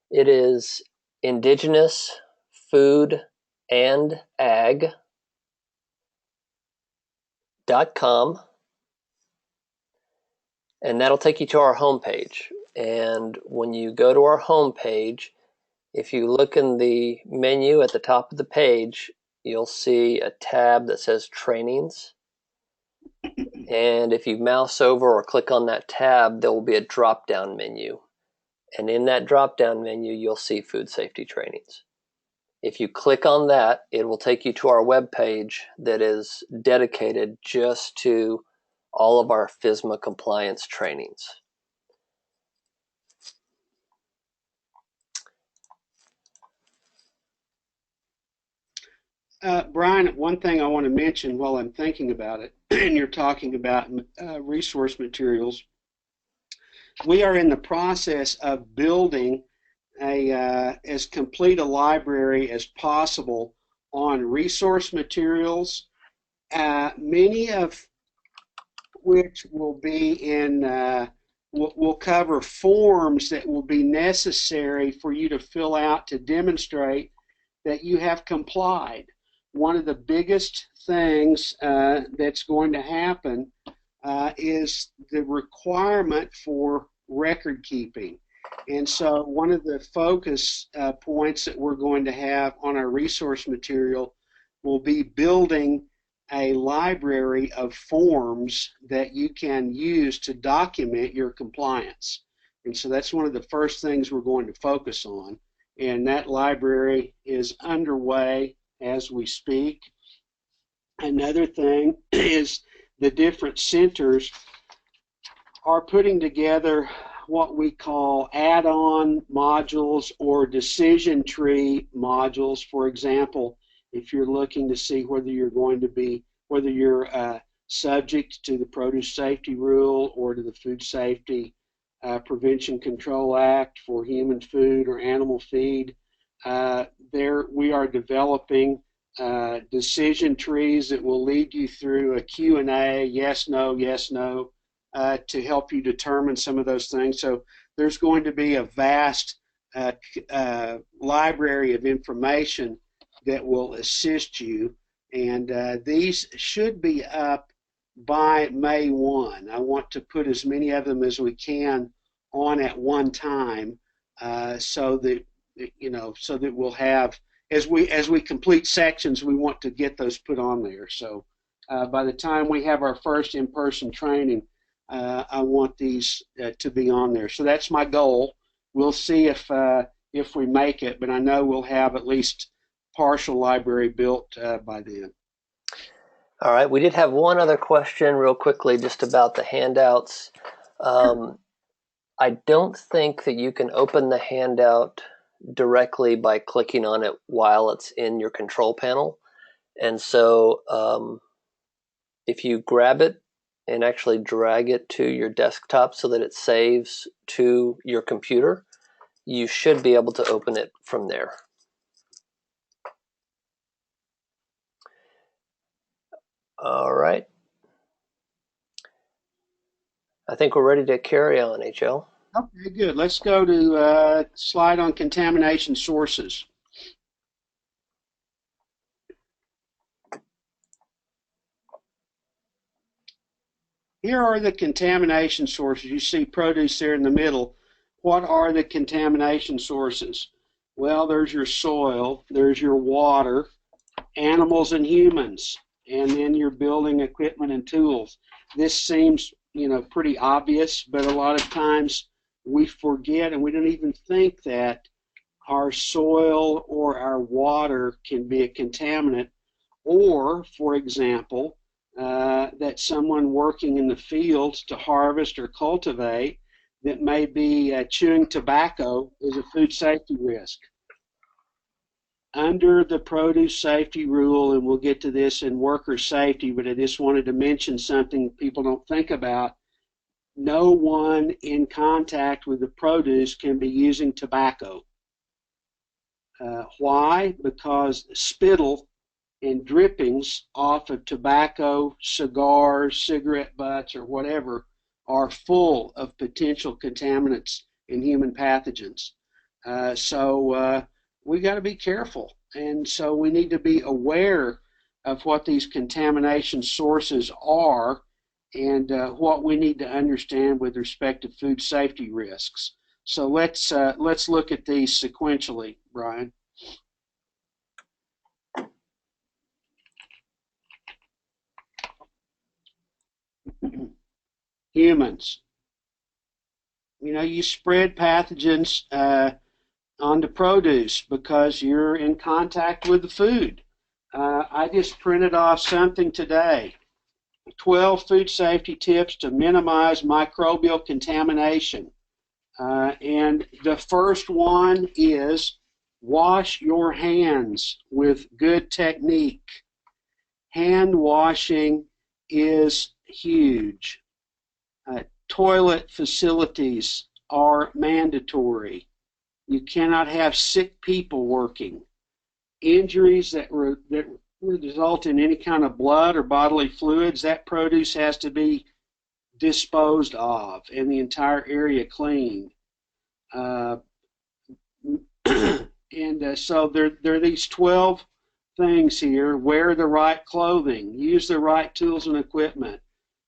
It is indigenousfoodandag.com, and that'll take you to our homepage. And when you go to our homepage, if you look in the menu at the top of the page, you'll see a tab that says Trainings. And if you mouse over or click on that tab, there will be a drop-down menu. And in that drop-down menu, you'll see Food Safety Trainings. If you click on that, it will take you to our web page that is dedicated just to all of our FISMA compliance trainings. Brian, one thing I want to mention while I'm thinking about it, and you're talking about resource materials, we are in the process of building as complete a library as possible on resource materials, many of which will be in, will cover forms that will be necessary for you to fill out to demonstrate that you have complied. One of the biggest things that's going to happen is the requirement for record keeping. And so one of the focus points that we're going to have on our resource material will be building a library of forms that you can use to document your compliance. And so that's one of the first things we're going to focus on. And that library is underway as we speak. Another thing is the different centers are putting together what we call add-on modules or decision tree modules. For example, if you're looking to see whether you're subject to the Produce Safety Rule or to the Food Safety Prevention Control Act for human food or animal feed, there we are developing decision trees that will lead you through a Q&A, yes, no, to help you determine some of those things. So there's going to be a vast library of information that will assist you, and these should be up by May 1. I want to put as many of them as we can on at one time, so that so that we'll have, as we complete sections, we want to get those put on there. So by the time we have our first in-person training, I want these to be on there. So that's my goal. We'll see if we make it, but I know we'll have at least partial library built by then. All right, we did have one other question real quickly just about the handouts. I don't think that you can open the handout directly by clicking on it while it's in your control panel. And so if you grab it and actually drag it to your desktop so that it saves to your computer, you should be able to open it from there. All right. I think we're ready to carry on, HL. Okay, good. Let's go to slide on contamination sources. Here are the contamination sources. You see produce there in the middle. What are the contamination sources? Well, there's your soil, there's your water, animals and humans, and then your building equipment and tools. This seems, pretty obvious, but a lot of times we forget and we don't even think that our soil or our water can be a contaminant, or, for example, that someone working in the fields to harvest or cultivate that may be chewing tobacco is a food safety risk. Under the produce safety rule, and we'll get to this in worker safety, but I just wanted to mention something people don't think about. No one in contact with the produce can be using tobacco. Why? Because spittle and drippings off of tobacco, cigars, cigarette butts, or whatever are full of potential contaminants and human pathogens. So we got to be careful, and so we need to be aware of what these contamination sources are and what we need to understand with respect to food safety risks. So let's look at these sequentially, Brian. Humans. You spread pathogens onto produce because you're in contact with the food. I just printed off something today. 12 food safety tips to minimize microbial contamination. And the first one is wash your hands with good technique. Hand washing is huge. Toilet facilities are mandatory. You cannot have sick people working. Injuries that result in any kind of blood or bodily fluids, that produce has to be disposed of and the entire area cleaned. So there are these 12 things here. Wear the right clothing, use the right tools and equipment,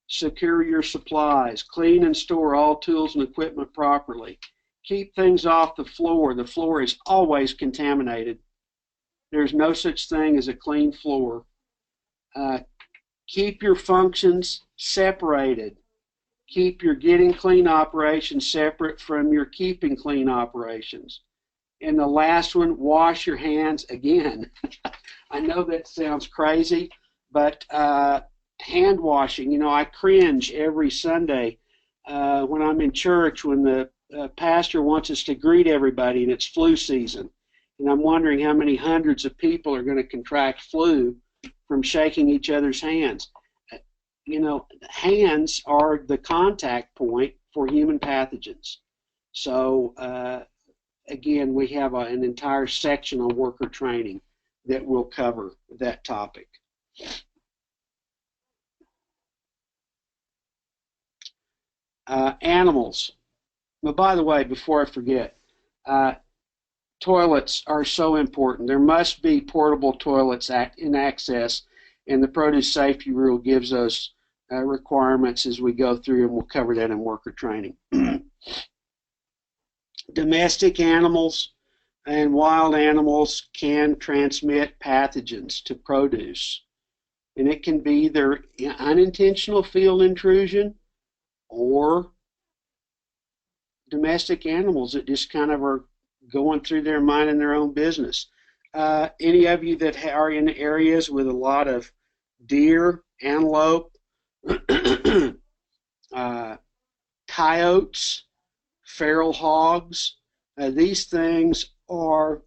secure your supplies, clean and store all tools and equipment properly, keep things off the floor. The floor is always contaminated. There's no such thing as a clean floor. Keep your functions separated. Keep your getting clean operations separate from your keeping clean operations. And the last one, wash your hands again. I know that sounds crazy, but hand washing, I cringe every Sunday when I'm in church when the pastor wants us to greet everybody and it's flu season. And I'm wondering how many hundreds of people are going to contract flu from shaking each other's hands. Hands are the contact point for human pathogens. So, again, we have an entire section on worker training that will cover that topic. Animals. But by the way, before I forget, toilets are so important. There must be portable toilets in access, and the produce safety rule gives us requirements as we go through, and we'll cover that in worker training. Domestic animals and wild animals can transmit pathogens to produce, and it can be either unintentional field intrusion or domestic animals that just kind of are going through their minding their own business. Any of you that are in areas with a lot of deer, antelope, coyotes, feral hogs, these things are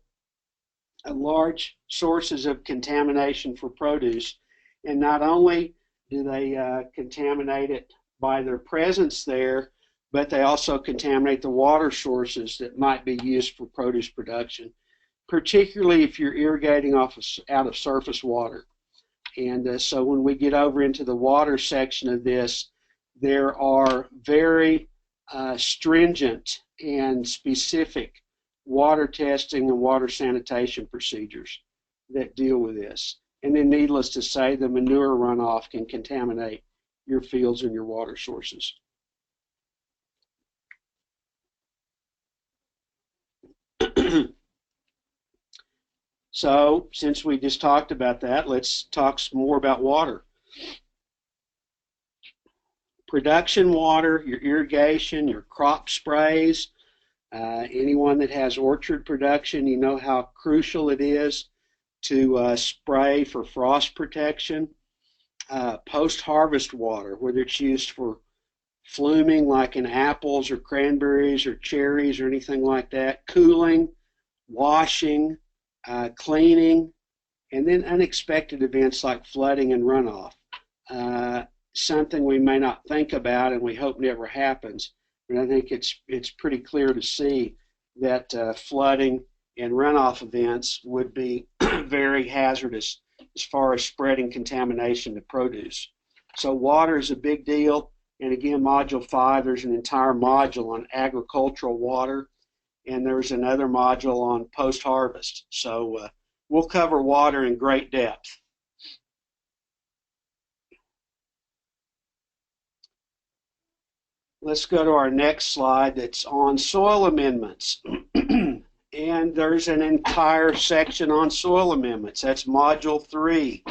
large sources of contamination for produce. And not only do they contaminate it by their presence there, but they also contaminate the water sources that might be used for produce production, particularly if you're irrigating out of surface water. And so when we get over into the water section of this, there are very stringent and specific water testing and water sanitation procedures that deal with this. And then needless to say, the manure runoff can contaminate your fields and your water sources. So, since we just talked about that, let's talk some more about water. Production water, your irrigation, your crop sprays, anyone that has orchard production, you know how crucial it is to spray for frost protection. Post-harvest water, whether it's used for fluming like in apples or cranberries or cherries or anything like that, cooling, washing, cleaning, and then unexpected events like flooding and runoff. Something we may not think about and we hope never happens, but I think it's pretty clear to see that flooding and runoff events would be very hazardous as far as spreading contamination to produce. So water is a big deal, and again, Module 5, there's an entire module on agricultural water, and there's another module on post-harvest. So we'll cover water in great depth. Let's go to our next slide that's on soil amendments. And there's an entire section on soil amendments. That's Module 3.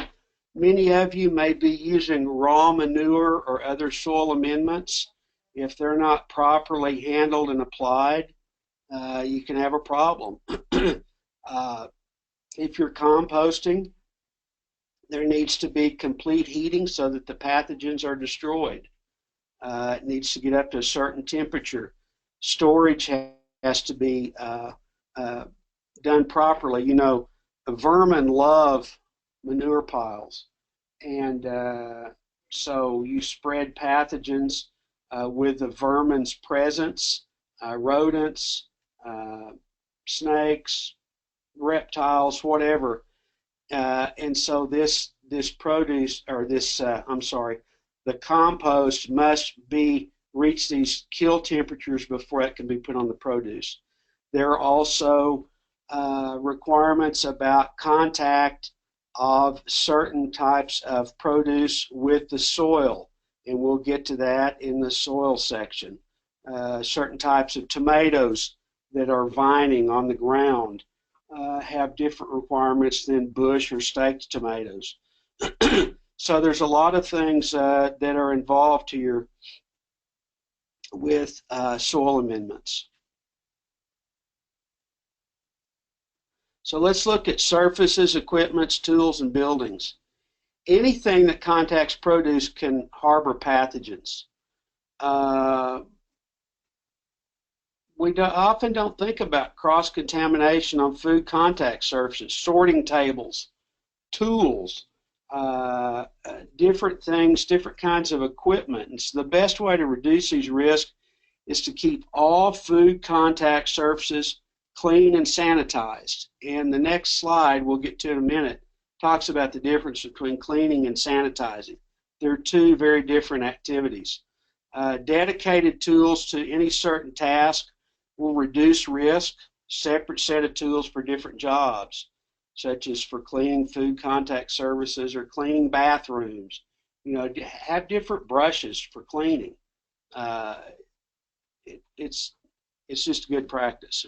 Many of you may be using raw manure or other soil amendments. If they're not properly handled and applied, you can have a problem. If you're composting, there needs to be complete heating so that the pathogens are destroyed. It needs to get up to a certain temperature. Storage has to be done properly. You know, vermin love manure piles, and so you spread pathogens with the vermin's presence, rodents, snakes, reptiles, whatever. And so this produce, or this, the compost must reach these kill temperatures before it can be put on the produce. There are also requirements about contact of certain types of produce with the soil, and we'll get to that in the soil section. Certain types of tomatoes that are vining on the ground have different requirements than bush or staked tomatoes. So there's a lot of things that are involved here with soil amendments. So let's look at surfaces, equipments, tools, and buildings. Anything that contacts produce can harbor pathogens. We often don't think about cross-contamination on food contact surfaces, sorting tables, tools, different things, different kinds of equipment. And so the best way to reduce these risks is to keep all food contact surfaces clean and sanitized. And the next slide we'll get to in a minute talks about the difference between cleaning and sanitizing. They're two very different activities. Dedicated tools to any certain task will reduce risk, separate set of tools for different jobs, such as for cleaning food contact surfaces or cleaning bathrooms, have different brushes for cleaning. It's just good practice.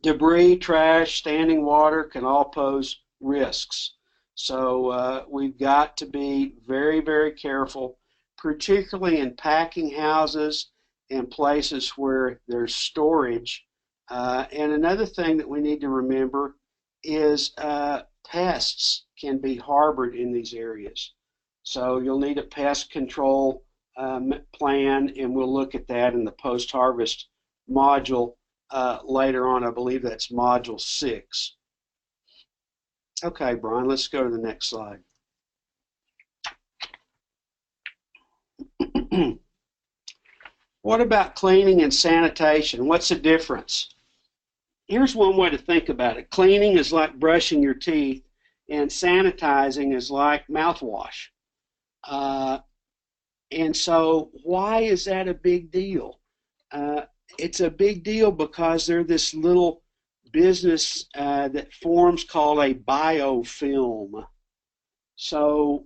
Debris, trash, standing water can all pose risks. So we've got to be very, very careful, particularly in packing houses and places where there's storage. And another thing that we need to remember is pests can be harbored in these areas. So you'll need a pest control plan, and we'll look at that in the post-harvest module later on. I believe that's module 6. Okay, Brian, let's go to the next slide. What about cleaning and sanitation? What's the difference? Here's one way to think about it. Cleaning is like brushing your teeth, and sanitizing is like mouthwash. And so why is that a big deal? It's a big deal because there's this little business that forms called a biofilm. So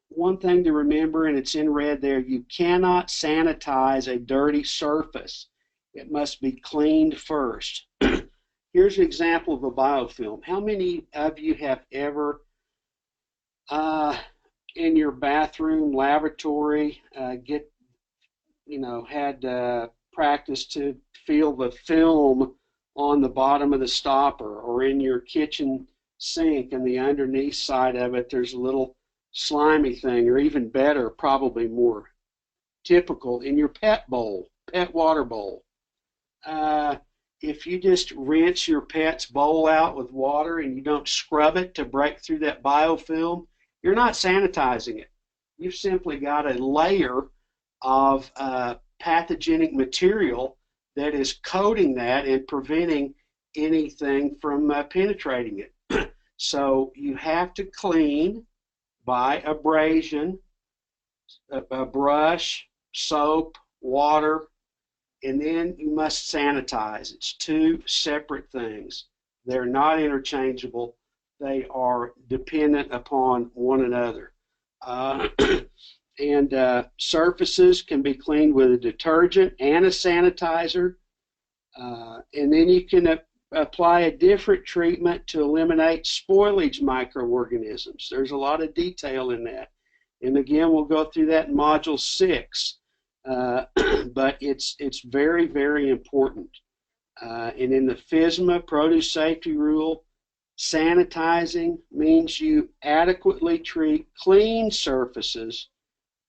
one thing to remember, and it's in red there, you cannot sanitize a dirty surface. It must be cleaned first. Here's an example of a biofilm. How many of you have ever in your bathroom, lavatory, had practice to feel the film on the bottom of the stopper, or in your kitchen sink and the underneath side of it there's a little slimy thing, or even better, probably more typical, in your pet water bowl. If you just rinse your pet's bowl out with water and you don't scrub it to break through that biofilm, you're not sanitizing it. You've simply got a layer of pathogenic material that is coating that and preventing anything from penetrating it. So you have to clean by abrasion, a brush, soap, water, and then you must sanitize. It's two separate things. They're not interchangeable. They are dependent upon one another. Surfaces can be cleaned with a detergent and a sanitizer. And then you can apply a different treatment to eliminate spoilage microorganisms. There's a lot of detail in that. And again, we'll go through that in Module 6. But it's very, very important. And in the FISMA produce safety rule, sanitizing means you adequately treat clean surfaces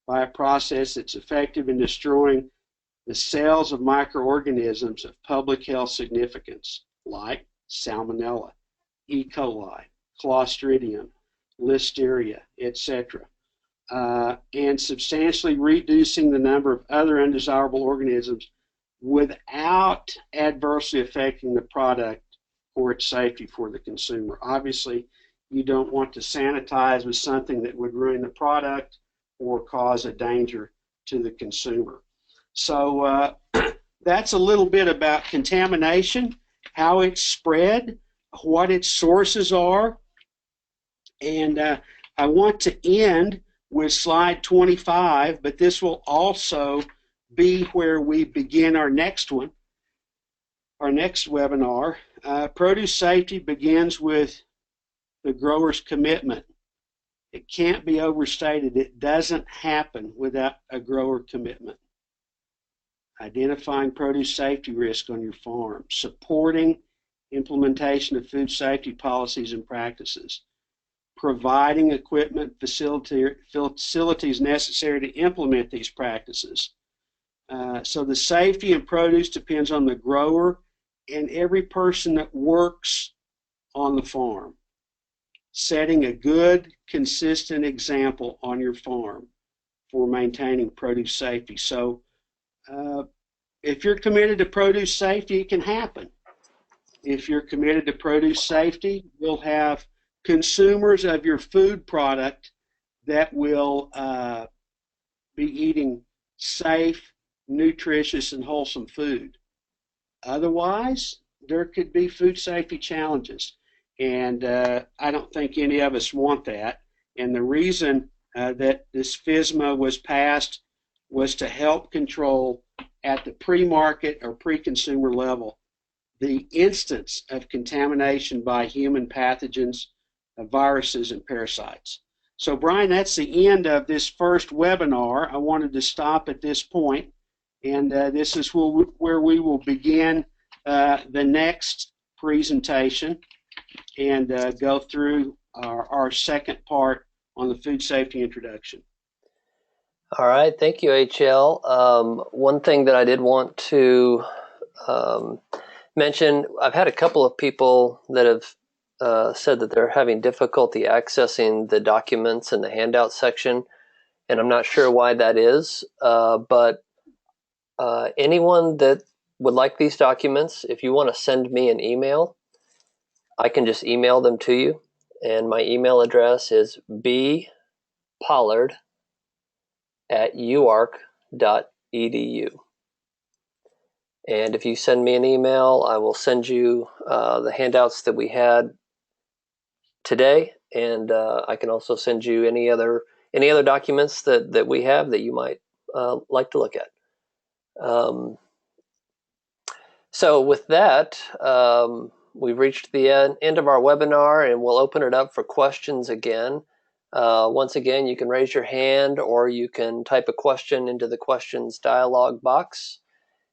by a process that's effective in destroying the cells of microorganisms of public health significance, like Salmonella, E. coli, Clostridium, Listeria, etc., and substantially reducing the number of other undesirable organisms without adversely affecting the product or its safety for the consumer. Obviously, you don't want to sanitize with something that would ruin the product or cause a danger to the consumer. So that's a little bit about contamination, how it's spread, what its sources are, and I want to end with slide 25, but this will also be where we begin our next one, our next webinar. Produce safety begins with the grower's commitment. It can't be overstated. It doesn't happen without a grower commitment. Identifying produce safety risk on your farm, supporting implementation of food safety policies and practices, providing equipment, facilities necessary to implement these practices. So the safety in produce depends on the grower and every person that works on the farm, setting a good, consistent example on your farm for maintaining produce safety. So if you're committed to produce safety, it can happen. If you're committed to produce safety, you'll have consumers of your food product that will be eating safe, nutritious, and wholesome food. Otherwise, there could be food safety challenges, and I don't think any of us want that. And the reason that this FISMA was passed was to help control at the pre-market or pre-consumer level the instance of contamination by human pathogens, viruses, and parasites. So, Brian, that's the end of this first webinar. I wanted to stop at this point, and this is where we will begin the next presentation and go through our second part on the food safety introduction. All right, thank you, HL. One thing that I did want to mention, I've had a couple of people that have said that they're having difficulty accessing the documents in the handout section, and I'm not sure why that is, but anyone that would like these documents, if you want to send me an email, I can just email them to you, and my email address is bpollard@uark.edu. And if you send me an email, I will send you the handouts that we had today, and I can also send you any other documents that we have that you might like to look at. So with that, we've reached the end of our webinar, and we'll open it up for questions again. Once again, you can raise your hand, or you can type a question into the questions dialog box.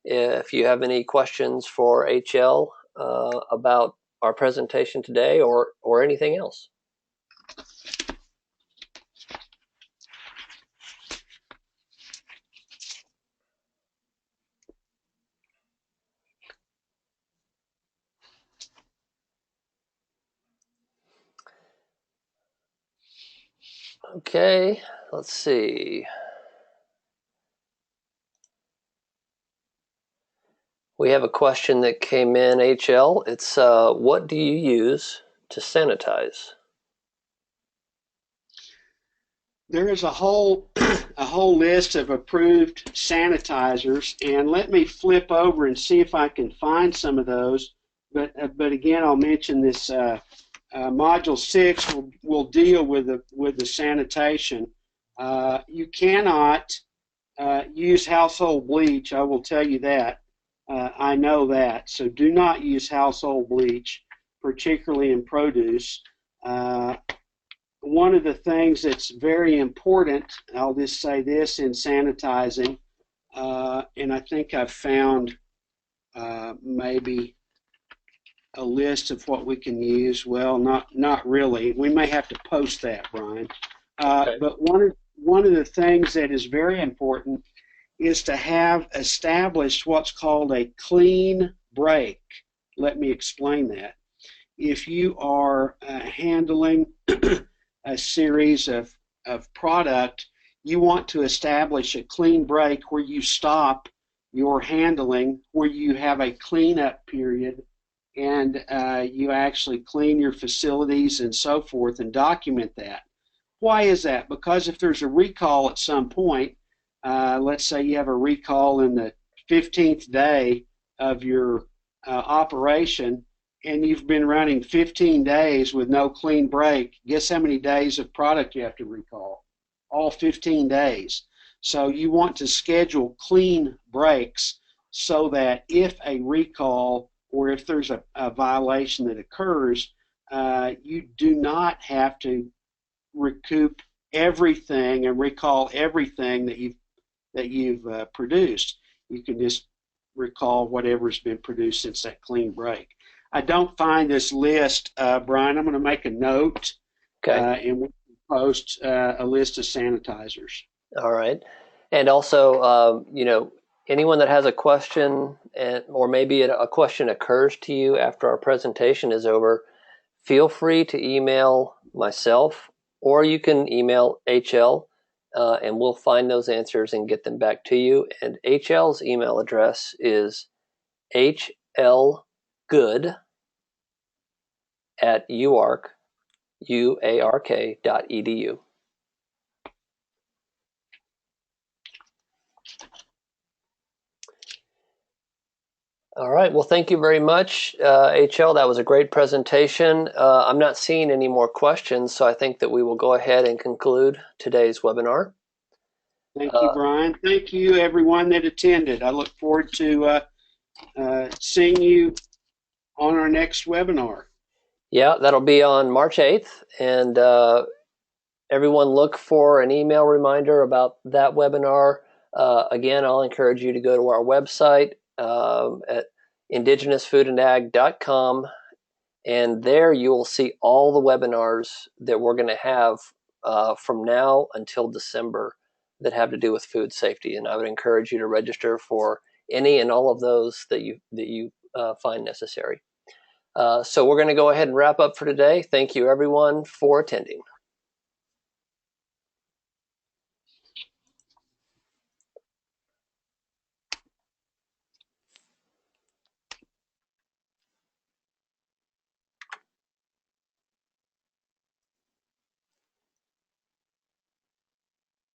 If you have any questions for HL about our presentation today or anything else. Okay, let's see. We have a question that came in, HL. It's what do you use to sanitize? There is a whole list of approved sanitizers, and let me flip over and see if I can find some of those. But again, I'll mention this module 6 will deal with the sanitation. You cannot use household bleach. I will tell you that. I know that. So do not use household bleach, particularly in produce. One of the things that's very important, I'll just say this in sanitizing, and I think I've found maybe a list of what we can use. Well, not really. We may have to post that, Brian. Okay. But one of the things that is very important is to have established what's called a clean break. Let me explain that. If you are handling a series of product, you want to establish a clean break where you stop your handling, where you have a cleanup period, and you actually clean your facilities and so forth and document that. Why is that? Because if there's a recall at some point, let's say you have a recall in the 15th day of your operation, and you've been running 15 days with no clean break, guess how many days of product you have to recall? All 15 days. So you want to schedule clean breaks so that if a recall or if there's a violation that occurs, you do not have to recoup everything and recall everything that you've produced. You can just recall whatever's been produced since that clean break. I don't find this list, Brian. I'm going to make a note, Okay. and we'll post a list of sanitizers. All right. And also, anyone that has a question, or maybe a question occurs to you after our presentation is over, feel free to email myself, or you can email HL, and we'll find those answers and get them back to you. And HL's email address is hlgood@uark.edu. All right. Well, thank you very much, HL. That was a great presentation. I'm not seeing any more questions, so I think that we will go ahead and conclude today's webinar. Thank you, Brian. Thank you, everyone that attended. I look forward to seeing you on our next webinar. Yeah, that'll be on March 8th. And everyone look for an email reminder about that webinar. Again, I'll encourage you to go to our website at indigenousfoodandag.com, and there you will see all the webinars that we're going to have from now until December that have to do with food safety. And I would encourage you to register for any and all of those that you find necessary. So we're going to go ahead and wrap up for today. Thank you, everyone, for attending.